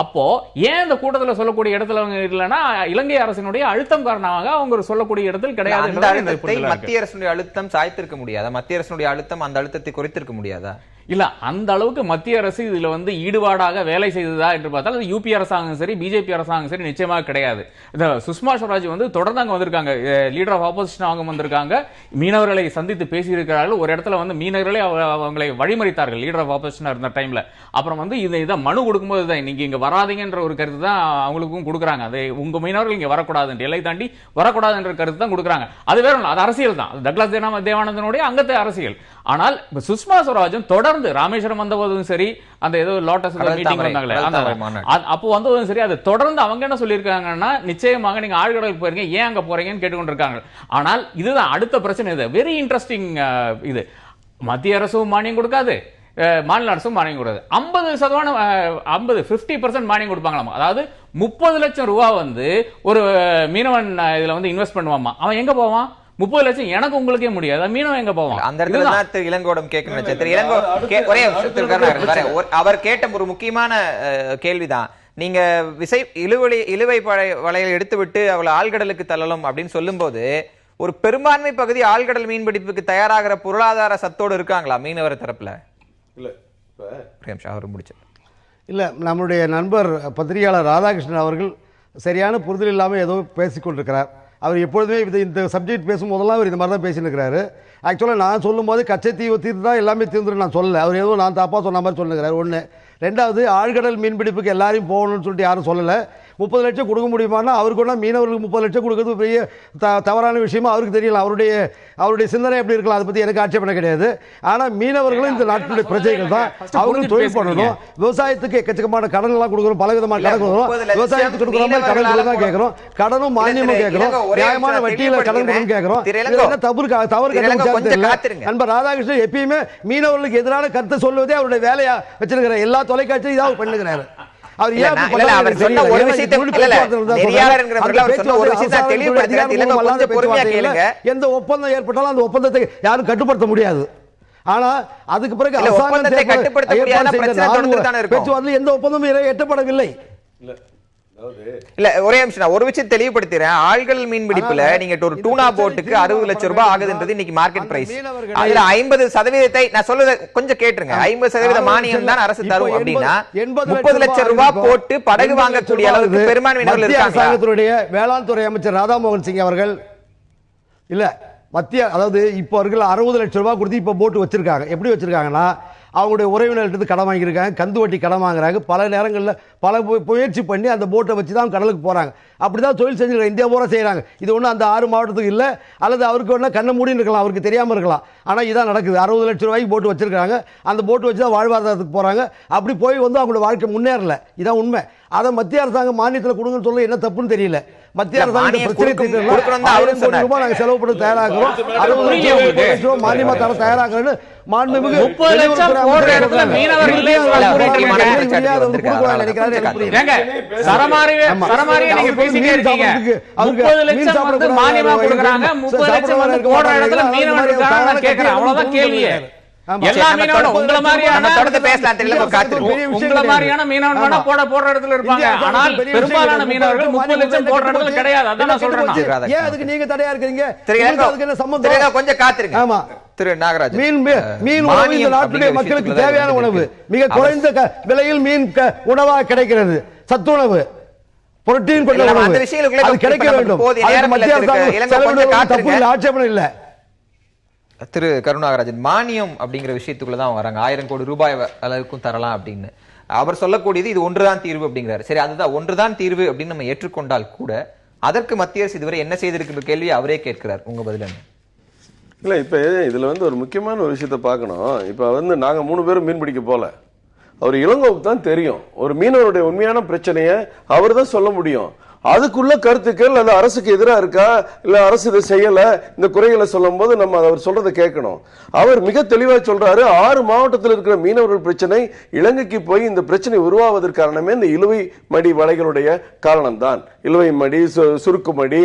அப்போ ஏன் இந்த கூட்டத்தில் சொல்லக்கூடிய இடத்துல அவங்க இல்லைன்னா, இலங்கை அரசினுடைய அழுத்தம் காரணமாக அவங்க சொல்லக்கூடிய இடத்தில் கிடையாது.
மத்திய அரசுடைய அழுத்தம் சாய்த்திருக்க முடியாதா? மத்திய அரசுடைய அழுத்தம் அந்த அழுத்தத்தை குறைத்திருக்க முடியாதா?
இல்ல, அந்த அளவுக்கு மத்திய அரசு இதுல வந்து ஈடுபாடாக வேலை செய்ததா என்று பார்த்தால் அது யூபி அரசாங்கம் சரி, பிஜேபி அரசாங்கம் சரி நிச்சயமாக கிடையாது. சுஷ்மா ஸ்வராஜ் வந்து தொடர்ந்து அங்க வந்திருக்காங்க, லீடர் ஆஃப் ஆப்போசிஷன் அவங்க வந்திருக்காங்க, மீனவர்களை சந்தித்து பேசியிருக்கிறார்கள். ஒரு இடத்துல வந்து மீனவர்களே அவங்களை வழிமறித்தார்கள் லீடர் ஆஃப் ஆப்போசிஷன் இருந்த டைம்ல. அப்புறம் வந்து இதை மனு கொடுக்கும்போது தான் நீங்க இங்க வராதீங்கன்ற ஒரு கருத்து தான் அவங்களுக்கும் கொடுக்குறாங்க. அது உங்க மீனவர்கள் இங்க வரக்கூடாது, எல்லை தாண்டி வரக்கூடாது என்ற கருத்து தான் கொடுக்குறாங்க. அது வேற அது அரசியல் தான். டக்ளாஸ் தேவானந்தனுடைய அங்கத்தை அரசியல். ஆனால் சுஷ்மா ஸ்வராஜும் தொடர்ந்து ராமேஸ்வரம் வந்த போதும் சரி, அந்த ஏதோ லோட்டஸ் மீட்டிங் வந்தாங்களே அப்போ வந்ததும் சரி, அது தொடர்ந்து அவங்க என்ன சொல்லியிருக்காங்கன்னா, நிச்சயமாக நீங்க ஆழ்கடலுக்கு போறீங்க, ஏன் அங்க போறீங்கன்னு கேட்டுக்கொண்டிருக்காங்க. ஆனால் இதுதான் அடுத்த பிரச்சனை. இது வெரி இன்ட்ரெஸ்டிங். இது மத்திய அரசும் மானியம் கொடுக்காது, மாநில அரசும் மானியம் கொடுக்காது. 50% மானியம் கொடுப்பாங்களாமா. அதாவது 30 லட்சம் ரூபாய் வந்து ஒரு மீனவன் இதுல வந்து இன்வெஸ்ட் பண்ணுவாமா. அவன் எங்க போவான்? 30 லட்சம் எனக்கு உங்களுக்கே முடியாது, மீனவன் எங்க போவான்?
அந்த இடத்துல தான் திரு இளங்கோடம் கேட்கணும். திரு இளங்கோ அவர் கேட்ட ஒரு முக்கியமான கேள்விதான். நீங்க இழுவை வலையை எடுத்துவிட்டு அவளை ஆழ்கடலுக்கு தள்ளலாம் அப்படின்னு சொல்லும் போது, ஒரு பெரும்பான்மை பகுதி ஆழ்கடல் மீன்பிடிப்புக்கு தயாராகிற பொருளாதார சத்தோடு இருக்காங்களா மீனவர் தரப்புல? அவர் முடிச்சு
இல்ல, நம்முடைய நண்பர் பத்திரிகையாளர் ராதாகிருஷ்ணன் அவர்கள் சரியான புரிதல் இல்லாமல் ஏதோ பேசிக்கொண்டிருக்கிறார். அவர் எப்பொழுதுமே இந்த சப்ஜெக்ட் பேசும்போதெல்லாம் அவர் இந்த மாதிரி தான் பேசினுக்கிறாரு. ஆக்சுவலாக நான் சொல்லும் போது கச்சத்தீவு தீர்த்து தான் எல்லாமே தீர்ந்துடும் நான் சொல்லலை. அவர் ஏதோ நான் தப்பாக சொன்ன மாதிரி சொல்லுங்கிறார். ஒன்று ரெண்டாவது ஆழ்கடல் மீன்பிடிப்புக்கு எல்லாரையும் போகணும்னு சொல்லிட்டு யாரும் சொல்லலை. 30 லட்சம் கொடுக்க முடியுமானா அவருக்கு ஒன்றா மீனவர்களுக்கு 30 லட்சம் கொடுக்கறது பெரிய தவறான விஷயமா அவருக்கு தெரியல. அவருடைய சிந்தனை எப்படி இருக்கலாம், அதை பற்றி எனக்கு ஆட்சேபனை கிடையாது. ஆனால் மீனவர்களும் இந்த நாட்டினுடைய பிரஜைகள் தான், அவங்களும் தொழில் பண்ணணும். விவசாயத்துக்கு எக்கச்சக்கமான கடன்லாம் கொடுக்குறோம், பலவிதமான கடன் கொடுக்குறோம். விவசாயத்துக்கு கொடுக்குற மாதிரி கடன் கொடுக்க தான் கேட்குறோம், கடனும் மானியமும் கேட்குறோம், நியாயமான வட்டியில் கடன் கொடுக்கணும் கேட்குறோம். என்ன தவறு நண்பர் ராதாகிருஷ்ணன் எப்பயுமே மீனவர்களுக்கு எதிரான கருத்தை சொல்வதே அவருடைய வேலையா வச்சிருக்கிற எல்லா தொலைக்காட்சியும் இதாக பண்ணுகிறாரு. எந்த ஒப்பந்தம் ஏற்பட்டாலும் அந்த ஒப்பந்தத்தை யாரும் கட்டுப்படுத்த முடியாது. ஆனா அதுக்கு பிறகு பேச்சுவார்த்தை எந்த ஒப்பந்தமும் எட்டப்படவில்லை.
இல்ல ஒரே நிமிஷம் ஒரு விஷயம் தெளிவுபடுத்துறேன். ஆழ்கடல் மீன்பிடிப்புல நீங்க ஒரு டூனா போட்டுக்கு 60 லட்சம் ரூபாய் ஆகுதுன்றது இன்னைக்கு மார்க்கெட் பிரைஸ். அதுல 50% நான் சொல்றத கொஞ்சம் கேட்டுருங்க. 50% மானியம் தான் அரசு தரும் அப்படின்னா 30 லட்சம் ரூபாய் போட்டு படகு வாங்கக்கூடிய அளவுக்கு பெரும்பான்மையினர்கள் இருக்காங்க.
அரசாங்கத்துடைய வேளாண் துறை அமைச்சர் ராதாமோகன் சிங் அவர்கள் இல்ல மத்திய, அதாவது இப்போ அவர்கள் 60 லட்சம் ரூபாய் கொடுத்து இப்போ போட்டு வச்சிருக்காங்க. எப்படி வச்சிருக்காங்கன்னா அவங்களுடைய உறவினர்கிட்ட கடன் வாங்கியிருக்காங்க, கந்து வட்டி கடன் வாங்குறாங்க. பல நேரங்களில் பல முயற்சி பண்ணி அந்த போட்டை வச்சு தான் கடலுக்கு போகிறாங்க. அப்படி தான் தொழில் செஞ்சுருக்காங்க, இந்தியா பூரா செய்கிறாங்க. இது ஒன்றும் அந்த 6 மாவட்டத்துக்கு இல்லை, அல்லது அவருக்கு ஒன்றா கண்ணை மூடின்னு இருக்கலாம், அவருக்கு தெரியாமல் இருக்கலாம். ஆனால் இதான் நடக்குது. 60 லட்சம் ரூபாய்க்கு போட்டு வச்சிருக்காங்க, அந்த போட்டு வச்சு தான் வாழ்வாதாரத்துக்கு போகிறாங்க. அப்படி போய் அவங்களோட வாழ்க்கை முன்னேறல, இதான் உண்மை. அதை மத்திய அரசாங்கம் மானியத்தில் கொடுங்கன்னு சொல்ல என்ன தப்புன்னு தெரியல. மத்திய அரசாங்கம் பிரச்சனை ரூபாய் நாங்கள் செலவு பண்ண தயாராகிறோம், 60 லட்சம் ரூபாய் மானியமா தர தயாராகிறோன்னு மாண்புமிகு
எல்லா மீனவனும் உங்கள மாதிரியான தொடர்ந்து பேசலாம் தெரியல உங்கள மாதிரியான மீனவன் வேணா போடுற இடத்துல இருப்பாங்க. ஆனால் பெரும்பாலான மீனவர்கள் 30 லட்சம் போடுற இடத்துல கிடையாது. அதான் நான் சொல்றேன்.
ஏன் அதுக்கு நீங்க தடையா இருக்கீங்க? அதுக்கு என்ன சம்பந்தம்?
கொஞ்சம் காத்துருங்க. ஆமா திரு நாகராஜ்,
மீன் உணவு இந்த நாட்டுடைய மக்களுக்கு தேவையான உணவு, மிக குறைந்த விலையில் மீன் உணவா கிடைக்கிறது, சத்துணவு, புரோட்டீன் கொண்ட உணவு, அது கிடைக்க வேண்டும். மத்திய அரசாங்கம் ஆட்சேபனை இல்லை.
திரு கருணாகராஜன், மானியம் அப்படிங்கிற விஷயத்துக்குள்ளதான் வராங்க. 1000 கோடி ரூபாய் அளவுக்கும் தரலாம் அப்படின்னு அவர் சொல்லக்கூடியது இது ஒன்றுதான் தீர்வு அப்படிங்கிறாரு. சரி, அதுதான் ஒன்றுதான் தீர்வு அப்படின்னு நம்ம ஏற்றுக்கொண்டால் கூட அதற்கு மத்திய அரசு இதுவரை என்ன செய்திருக்கிற கேள்வி அவரே கேட்கிறார். உங்க பதில் என்ன?
இல்ல, இப்ப இதுல ஒரு முக்கியமான ஒரு விஷயத்த பார்க்கணும். இப்ப நாங்க 3 பேரும் மீன் பிடிக்க போல, அவர் இளங்கோவுக்கு தான் தெரியும் ஒரு மீனவருடைய உண்மையான பிரச்சனைய அவர் தான் சொல்ல முடியும். அதுக்குள்ள கருத்துக்கள் அது அரசுக்கு எதிராக இருக்கா, இல்ல அரசு இதை செய்யல, இந்த குறைகளை சொல்லும் போது நம்ம அவர் சொல்றதை கேட்கணும். அவர் மிக தெளிவா சொல்றாரு, 6 மாவட்டத்தில் இருக்கிற மீனவர்கள் பிரச்சனை இலங்கைக்கு போய் இந்த பிரச்சனை உருவாவதற்கு காரணமே இந்த இழுவை மடி வலைகளுடைய காரணம் தான். இழுவை மடி, சுருக்கு மடி,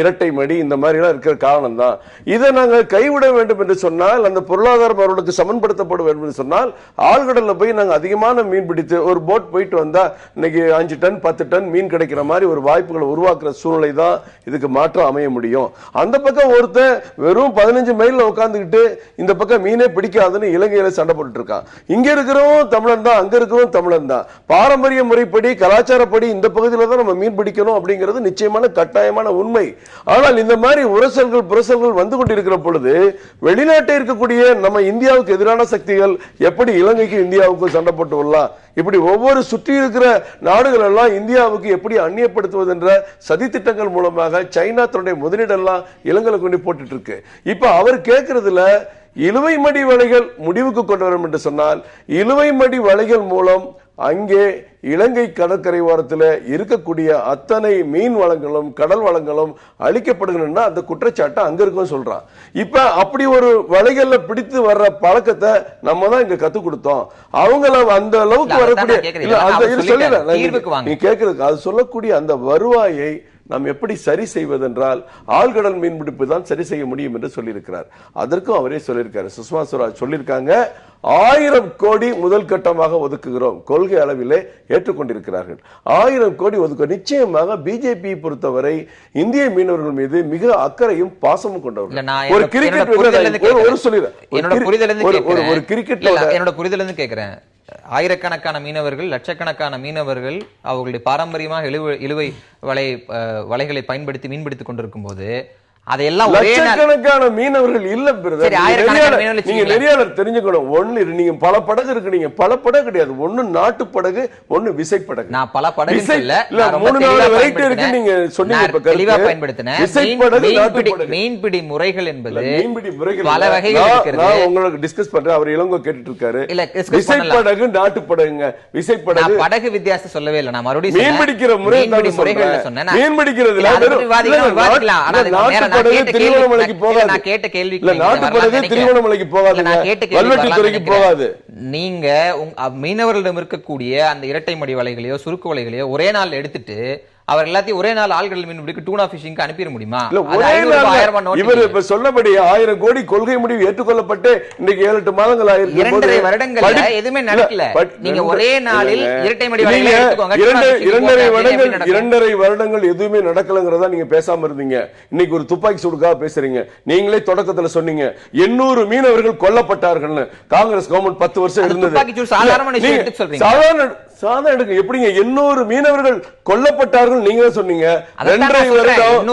இரட்டை மடி, இந்த மாதிரி எல்லாம் இருக்கிற காரணம் தான். இதை நாங்கள் கைவிட வேண்டும் என்று சொன்னால், அந்த பொருளாதாரம் அவர்களுக்கு சமன்படுத்தப்பட வேண்டும் என்று சொன்னால், ஆழ்கடல்ல போய் நாங்கள் அதிகமான மீன் பிடித்து ஒரு போட் போயிட்டு வந்தா இன்னைக்கு 5 டன் 10 டன் மீன் கிடைக்கிற மாதிரி ஒரு வாய்ப்புகளை உருவாக்குற சூழ்நிலை தான் இதுக்கு மாற்றம் அமைய முடியும். அந்த பக்கம் ஒருத்தன் வெறும் 15 மைல்ல உட்கார்ந்துக்கிட்டு இந்த பக்கம் மீனே பிடிக்காதுன்னு இலங்கையில சண்டை போட்டு இருக்கான். இங்க இருக்கிறவன் தமிழன் தான், அங்க இருக்கிறவன் தமிழன் தான். பாரம்பரிய முறைப்படி கலாச்சாரப்படி இந்த பகுதியில தான் நம்ம மீன் பிடிக்கணும் அப்படிங்கிறது நிச்சயமான கட்டாயமான உண்மை. ஆனால் இந்த மாதிரி உரசல்கள் புரசல்கள் வந்து கொண்டிருக்கிற பொழுது வெளிநாட்டை இருக்கக்கூடிய நம்ம இந்தியாவுக்கு எதிரான சக்திகள் எப்படி இலங்கைக்கு இந்தியாவுக்கும் சண்டை போட்டு வரலாம், இப்படி ஒவ்வொரு சுற்றி இருக்கிற நாடுகள் எல்லாம் இந்தியாவுக்கு எப்படி அந்நியப்படுத்துவது என்ற சதி திட்டங்கள் மூலமாக சைனா தன்னுடைய முதலீடெல்லாம் இலங்கையில கொண்டு போட்டுட்டு இருக்கு. இப்ப அவர் கேட்கறதுல இழுவை மடி வலைகள் முடிவுக்கு கொண்டு வரும் என்று சொன்னால், இழுவை மடி வலைகள் மூலம் அங்கே இலங்கை கடற்கரை ஓரத்தில் இருக்கக்கூடிய அத்தனை மீன் வளங்களும் கடல் வளங்களும் அழிக்கப்படுகின்றன அந்த குற்றச்சாட்டை அங்க இருக்கும் சொல்றான். இப்ப அப்படி ஒரு வலைகள்ல பிடித்து வர்ற பழக்கத்தை நம்ம தான் இங்க கத்து கொடுத்தோம். அவங்கள அந்த அளவுக்கு வரக்கூடிய நீ கேட்கறதுக்கு அது சொல்லக்கூடிய அந்த வருவாயை நாம் எப்படி சரி செய்வதென்றால் ஆழ்கடல் மீன்பிடிப்பு தான் சரி செய்ய முடியும் என்று சொல்லியிருக்கிறார். அதற்கும் அவரே சொல்லியிருக்காரு. சுஷ்மா ஸ்வராஜ் சொல்லியிருக்காங்க, 1000 கோடி முதல் கட்டமாக ஒதுக்குகிறோம், கொள்கை அளவிலே ஏற்றுக்கொண்டிருக்கிறார்கள். 1000 கோடி ஒதுக்க நிச்சயமாக பிஜேபி பொறுத்தவரை இந்திய மீனவர்கள் மீது மிக அக்கறையும் பாசமும் கொண்டவர்கள். ஒரு கிரிக்கெட்
என்னோட புரிதல் கேட்கிறேன். ஆயிரக்கணக்கான மீனவர்கள், லட்சக்கணக்கான மீனவர்கள் அவர்களுடைய பாரம்பரியமாக இழுவை வலைகளை பயன்படுத்தி மீன்பிடித்துக் கொண்டிருக்கும் போது அதையெல்லாம் ஒரே நாள்
லட்சக்கணக்கான மீனவர்கள் இல்ல பிரதர்.
சரி, ஆயிரக்கணக்கான மீனவர்கள்
நீங்க
வச்சுக்கீங்களா?
நெறியாளர் தெரிஞ்சுக்கணும். ஒண்ணு நீங்க பல படகு இருக்கு, நீங்க பல படகு கிடையாது. ஒண்ணு நாட்டு படகு, ஒண்ணு விசைப்படகு.
நான் பல படகு இல்ல,
இல்ல,
நான் ரொம்ப
3-4
தெளிவா
வெரைட்டி இருக்கு. நீங்க சொன்னீங்க இப்ப
தெளிவா
கருத்து.
பயன்படுத்தினேன்.
விசைப்படகு, நாட்டு படகு.
மீன்பிடி முறைகள் என்பது
மீன்பிடி முறைகள்
பல வகைகள் இருக்கிறது.
நான் உங்களுக்கு டிஸ்கஸ் பண்றேன். அவர் இளங்கோ கேட்டுட்டு இருக்காரு.
இல்ல, discuss பண்ணலாம்.
விசைப்படகு, நாட்டு படகுங்க. விசைப்படகு
நான் படகு வித்தியாசம் சொல்லவே இல்ல. நான் மறுபடியும்
மீன் பிடிக்கிற
மீன்பிடி முறைகள் சொன்னேன்.
மீன் பிடிக்கிறதுல
விவாதிக்கலாம். ஆனா
நாட்டு படகு திருவண்ணாமலைக்கு போகாது.
நான் கேட்ட கேள்வி
இல்ல, நாட்டு படகு திருவண்ணாமலைக்கு போகாது, வல்வெட்டித்துறைக்கு போகாது.
நீங்க மீனவர்களிடம் இருக்கக்கூடிய அந்த இரட்டை மடி வலைகளையோ சுருக்கு வலைகளையோ ஒரே நாள் எடுத்துட்டு அவர் எல்லாத்தையும் ஒரே நாள் ஆழ்கடல் மீன்பிடிக்கு டூனா ஃபிஷிங்க்கு அனுப்பிட முடியுமா?
இவர் இப்ப சொன்னபடி 1000 கோடி கொள்கை முடிவு ஏற்றுக்கொள்ளப்பட்டு இன்னைக்கு 7-8 மாதங்கள் ஆயிருக்கு.
2.5 வருடங்கள்ல எதுவுமே நடக்கல. நீங்க ஒரே நாளில் இரட்டை மடி வலைகளை எடுத்துக்கோங்க.
2.5 வருடங்கள் எதுவுமே நடக்கலங்கறதா நீங்க பேசாம இருந்தீங்க. இன்னைக்கு ஒரு துப்பாக்கி சூடுக்காக பேசுறீங்க. நீங்களே தொடக்கத்துல சொன்னீங்க 800 மீனவர்கள் கொல்லப்பட்டார்கள். காங்கிரஸ் கவர்மெண்ட் 10 வருஷம் இருந்தது.
துப்பாக்கி சூடு சாதாரணமான விஷயம் எடுத்து சொல்றீங்க.
சாதாரண எப்படிங்க 800 மீனவர்கள் கொல்லப்பட்டார்கள் நீங்க சொன்னீங்க. 2.5 வருடம்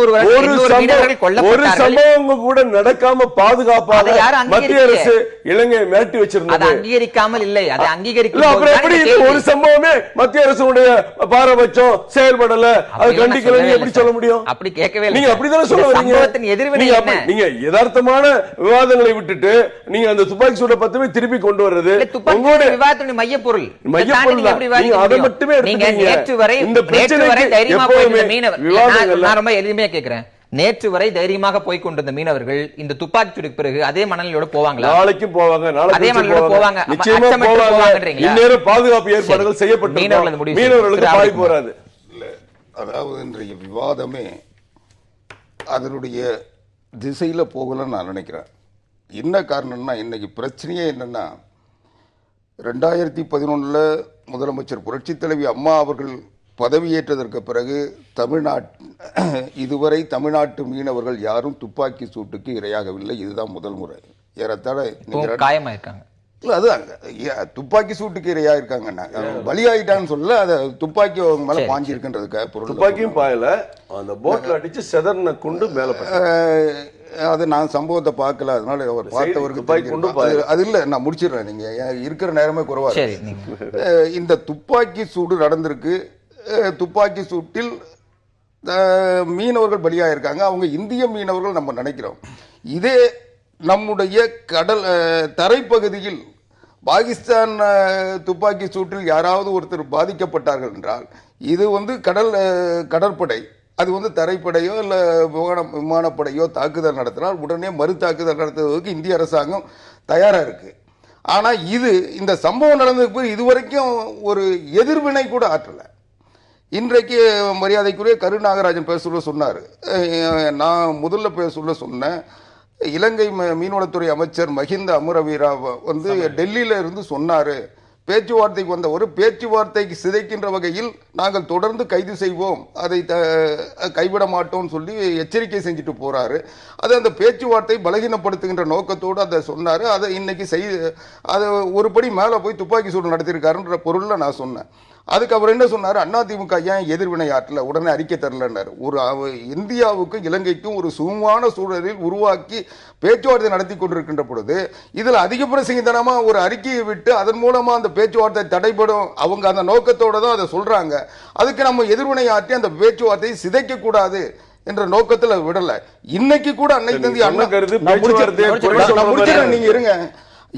ஒரு சம்பவம் கூட நடக்காம பாதுகாப்பாக மத்திய அரசு இலங்கையை மிரட்டி வச்சிருந்தது.
அங்கீகரிக்காமல் இல்லை, அதை அங்கீகரிக்க
அப்புறம் எப்படி ஒரு சம்பவமே மத்திய அரசுடைய பாரபட்சம் செயல்படல, அது கண்டிக்கல, எப்படி சொல்ல முடியும்?
அப்படி கேட்கவே இல்லை.
நீங்க அப்படிதான் சொல்ல வரீங்க. நீங்க யதார்த்தமான விவாதங்களை விட்டுட்டு நீங்க அந்த துப்பாக்கி சூட பத்தியுமே திருப்பி கொண்டு வர்றது உங்களுடைய
விவாதத்தின் மையப்பொருள்.
அதை மட்டுமே
நேற்று வரை தைரியமாக போய்கொண்டிருந்த மீனவர்கள் இந்த துப்பாக்கி சூடுக்கு பிறகு அதே மணலியோட போவாங்களா?
நாளைக்கும் போவாங்க,
அதே மணலியோட போவாங்க.
நிச்சயமா போவாங்க. இந்நேரம் பாதுகாப்பு ஏற்பாடுகள் செய்யப்பட்டு மீனவர்களுக்கு பாதிப்பு வராது.
அதாவது இன்றைய விவாதமே அதனுடைய திசையில போகலன்னு நான் நினைக்கிறேன். என்ன காரணம்னா, இன்னைக்கு பிரச்சனையே என்னன்னா, 2011 முதலமைச்சர் புரட்சி தலைவி அம்மா அவர்கள் பதவியேற்றதற்கு பிறகு இதுவரை தமிழ்நாட்டு மீனவர்கள் யாரும் துப்பாக்கி சூட்டுக்கு இரையாகவில்லை. இதுதான் முதல் முறை. ஏறத்தாழ
காயமாயிருக்காங்க.
அதுதான் துப்பாக்கி சூட்டுக்கு இரையா இருக்காங்கன்னா பலியாயிட்டான்னு சொல்ல, அதை துப்பாக்கி அவங்க மேல பாஞ்சி இருக்குன்றதுக்காக பொருள்.
துப்பாக்கியும் பாயல, அந்த போட்ல அடிச்சு செதர்ன குண்டு மேல.
அது நான் சம்பவத்தை பார்க்கல, அதனால அவர் பார்த்தவருக்கு அது இல்ல. நான் முடிச்சிடுறேன், நீங்க இருக்கிற நேரமே குறைவா. இந்த துப்பாக்கி சூடு நடந்திருக்கு. துப்பாக்கி சூட்டில் மீனவர்கள் பலியாயிருக்காங்க. அவங்க இந்திய மீனவர்கள் நம்ம நினைக்கிறோம். இதே நம்முடைய தரைப்பகுதியில் பாகிஸ்தான் துப்பாக்கி சூட்டில் யாராவது ஒருத்தர் பாதிக்கப்பட்டார்கள் என்றால், இது கடற்படை, அது தரைப்படையோ இல்ல விமானப்படையோ தாக்குதல் நடத்தினால் உடனே மறு தாக்குதல் நடத்துவதற்கு இந்திய அரசாங்கம் தயாரா இருக்கு. ஆனா இந்த சம்பவம் நடந்ததுக்கு இதுவரைக்கும் ஒரு எதிர்வினை கூட ஆற்றல. இன்றைக்கு மரியாதைக்குரிய கருநாகராஜன் பேச சொன்னார். நான் முதல்ல பேச சொன்னேன், இலங்கை மீன்வளத்துறை அமைச்சர் மஹிந்த அமரவீரா டெல்லியில இருந்து சொன்னாரு, பேச்சுவார்த்தைக்கு வந்த ஒரு பேச்சுவார்த்தைக்கு சிதைக்கின்ற வகையில் நாங்கள் தொடர்ந்து கைது செய்வோம், அதை கைவிட மாட்டோம் சொல்லி எச்சரிக்கை செஞ்சுட்டு போறாரு. அது அந்த பேச்சுவார்த்தை பலகீனப்படுத்துகின்ற நோக்கத்தோடு அதை சொன்னாரு. அதை இன்னைக்கு அதை ஒருபடி மேல போய் துப்பாக்கி சூடு நடத்திருக்காருன்ற பொருள்ல நான் சொன்னேன். அதுக்கு அவர் என்ன சொன்னாரு, அதிமுக ஏன் எதிர்வினை ஆற்றல, உடனே அறிக்கை தரலன்னாரு. இந்தியாவுக்கும் இலங்கைக்கும் ஒரு சுமூகமான சூழலில் உருவாக்கி பேச்சுவார்த்தை நடத்தி கொண்டிருக்கின்ற பொழுது இதுல அதிகப்படிதனமா ஒரு அறிக்கையை விட்டு அதன் மூலமா அந்த பேச்சுவார்த்தை தடைபடும், அவங்க அந்த நோக்கத்தோட தான் அதை சொல்றாங்க. அதுக்கு நம்ம எதிர்வினை ஆற்றி அந்த பேச்சுவார்த்தையை சிதைக்க கூடாது என்ற நோக்கத்துல விடல. இன்னைக்கு கூட அன்னைக்கு தந்தி நீங்க இருங்க,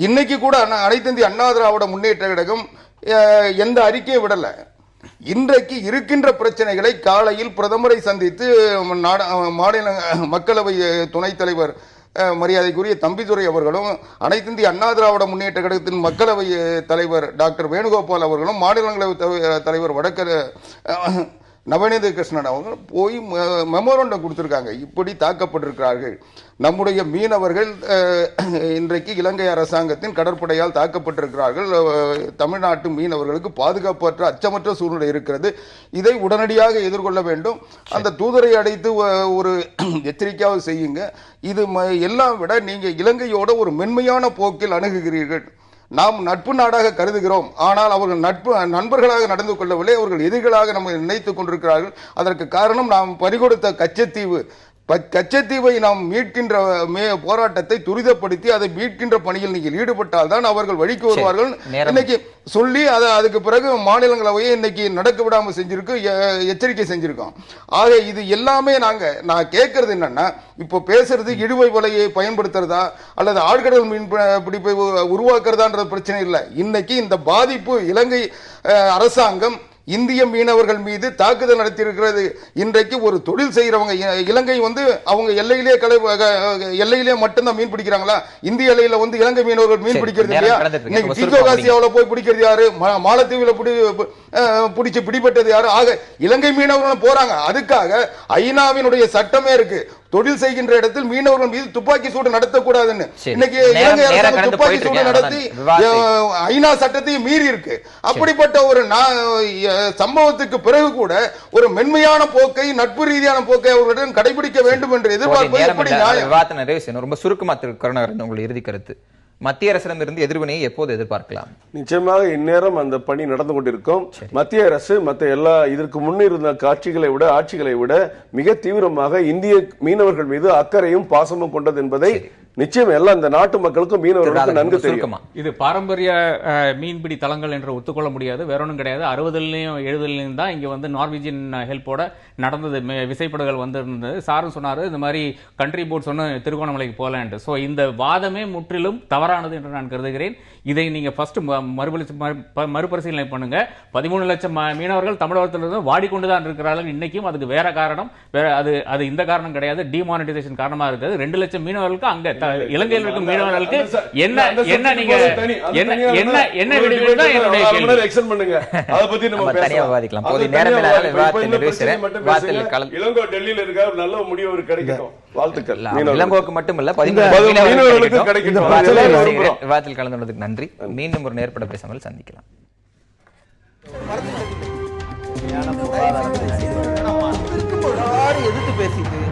இன்னைக்கு கூட அனைத்து இந்திய அண்ணா திராவிட முன்னேற்ற கழகம் எந்த அறிக்கையை விடல. இன்றைக்கு இருக்கின்ற பிரச்சனைகளை காலையில் பிரதமரை சந்தித்து மாநில மக்களவை துணைத் தலைவர் மரியாதைக்குரிய தம்பிதுரை அவர்களும், அனைத்து இந்திய அண்ணா திராவிட முன்னேற்ற கழகத்தின் மக்களவை தலைவர் டாக்டர் வேணுகோபால் அவர்களும், மாநிலங்களவை தலைவர் வடக்கர் நவநீத கிருஷ்ணன் அவங்க போய் மெமோரண்டம் கொடுத்திருக்காங்க. இப்படி தாக்கப்பட்டிருக்கிறார்கள் நம்முடைய மீனவர்கள், இன்றைக்கு இலங்கை அரசாங்கத்தின் கடற்படையால் தாக்கப்பட்டிருக்கிறார்கள், தமிழ்நாட்டு மீனவர்களுக்கு பாதுகாப்பற்ற அச்சமற்ற சூழ்நிலை இருக்கிறது, இதை உடனடியாக எதிர்கொள்ள வேண்டும், அந்த தூதரை அடைத்து ஒரு எச்சரிக்கையாக செய்யுங்க. இது எல்லாம் விட நீங்க இலங்கையோட ஒரு மென்மையான போக்கில் அணுகுகிறீர்கள். நாம் நட்பு நாடாக கருதுகிறோம், ஆனால் அவர்கள் நண்பர்களாக நடந்து கொள்ளவில்லை, அவர்கள் எதிரிகளாக நம்ம நினைத்துக் கொண்டிருக்கிறார்கள். அதற்கு காரணம் நாம் பறிகொடுத்த கச்சத்தீவு கச்சத்தீவை நாம் மீட்கின்ற போராட்டத்தை துரிதப்படுத்தி அதை மீட்கின்ற பணியில் நீங்கள் ஈடுபட்டால் தான் அவர்கள் வழிக்கு வருவார்கள். இன்னைக்கு சொல்லி அதுக்கு பிறகு மாநிலங்களவையை இன்னைக்கு நடக்க விடாமல் செஞ்சிருக்கு, எச்சரிக்கை செஞ்சிருக்கோம். ஆக இது எல்லாமே நான் கேட்கறது என்னன்னா, இப்போ பேசுறது இழுவை வலையை பயன்படுத்துறதா அல்லது ஆழ்கடல் மீன் பிடிப்பை உருவாக்குறதான்ற பிரச்சனை இல்லை. இன்னைக்கு இந்த பாதிப்பு இலங்கை அரசாங்கம் இந்திய மீனவர்கள் மீது தாக்குதல் நடத்தியிருக்கிறது. இன்றைக்கு ஒரு தொழில் செய்யறவங்க, இலங்கை அவங்க எல்லையிலே மட்டும்தான் மீன் பிடிக்கிறாங்களா? இந்திய எல்லையில இலங்கை மீனவர்கள் மீன் பிடிக்கிறது இல்லையா? இன்னைக்கு தீர்க்கோகாசியாவில் போய் பிடிக்கிறது யாரு? மாலத்தீவுல பிடிபட்டது யாரு? ஆக இலங்கை மீனவர்கள் போறாங்க. அதுக்காக ஐநாவினுடைய சட்டமே இருக்கு, தொழில் செய்கின்ற இடத்தில் மீனவர்கள் மீது துப்பாக்கி சூடு நடத்தக்கூடாதுன்னு. இன்னைக்கு இலங்கை அரசாங்கம் துப்பாக்கி சூடு நடத்தி ஐநா சட்டத்தையும் மீறி இருக்கு. அப்படிப்பட்ட ஒரு சம்பவத்துக்கு பிறகு கூட ஒரு மென்மையான போக்கை, நட்பு ரீதியான போக்கை அவர்களிடம் கடைபிடிக்க வேண்டும் என்று எதிர்பார்ப்பது எப்படி நியாயம்?
ரொம்ப சுருக்கமா உங்களுடைய இறுதி கருத்து, மத்திய அரசிடமிருந்து எதிர்வினையை எப்போது எதிர்பார்க்கலாம்?
நிச்சயமாக இந்நேரம் அந்த பணி நடந்து கொண்டிருக்கும். மத்திய அரசு மற்ற எல்லா இதற்கு முன்னிருந்த ஆட்சிகளை விட மிக தீவிரமாக இந்திய மீனவர்கள் மீது அக்கறையும் பாசமும் கொண்டது என்பதை நிச்சயம் எல்லாம் இந்த நாட்டு மக்களுக்கும் மீனவர்களுக்கும் நன்கு தெரியும்.
இது பாரம்பரிய மீன்பிடி தளங்கள் என்று ஒத்துக்கொள்ள முடியாது, வேற ஒன்றும் கிடையாது. 60லையும் 70லையும் தான் இங்க நார்வீஜியன் ஹெல்ப்போட நடந்தது, விசைப்படகுகள் வந்திருந்தது. சாரும் சொன்னாரு இந்த மாதிரி கண்ட்ரி போட்ஸ் திருகோணமலைக்கு போகலான்ட்டு. ஸோ இந்த வாதமே முற்றிலும் தவறானது என்று நான் கருதுகிறேன். இதை நீங்க ஃபர்ஸ்ட் மறுபரிசீலனை பண்ணுங்க. 13 லட்சம் மீனவர்கள் தமிழகத்திலிருந்து வாடிக்கொண்டுதான் இருக்கிறார்கள் இன்னைக்கும். அதுக்கு வேற காரணம், அது இந்த காரணம் கிடையாது, டிமானிட்டைசேஷன் காரணமா இருக்குது. 2 லட்சம் மீனவர்களுக்கு அங்க இலங்கையில் இருக்கும் மீனவர்களுக்கு என்ன நீங்க என்ன விடுவீங்க தான் என்னுடைய கேள்வி.
எக்ஸ்டெண்ட் பண்ணுங்க, அத பத்தி நம்ம
தனியா விவாதிக்கலாம். போது நேரம் இல்லாத விவாதத்தை நிறைவேற்றுறேன். விவாதத்தில் கலந்து
இலங்கை டெல்லியில இருக்க ஒரு நல்ல முடிவு ஒரு கிடைக்கட்டும். வாழ்த்துக்கள்.
இளங்கோக்கு மட்டுமல்ல 13 மீனவர்களுக்கு கிடைக்கட்டும். விவாதத்தில் கலந்து கொண்டதுக்கு நன்றி. மீண்டும் ஒரு நேர்பட பேசாமல் சந்திக்கலாம். எதிர்த்து பேசிட்டு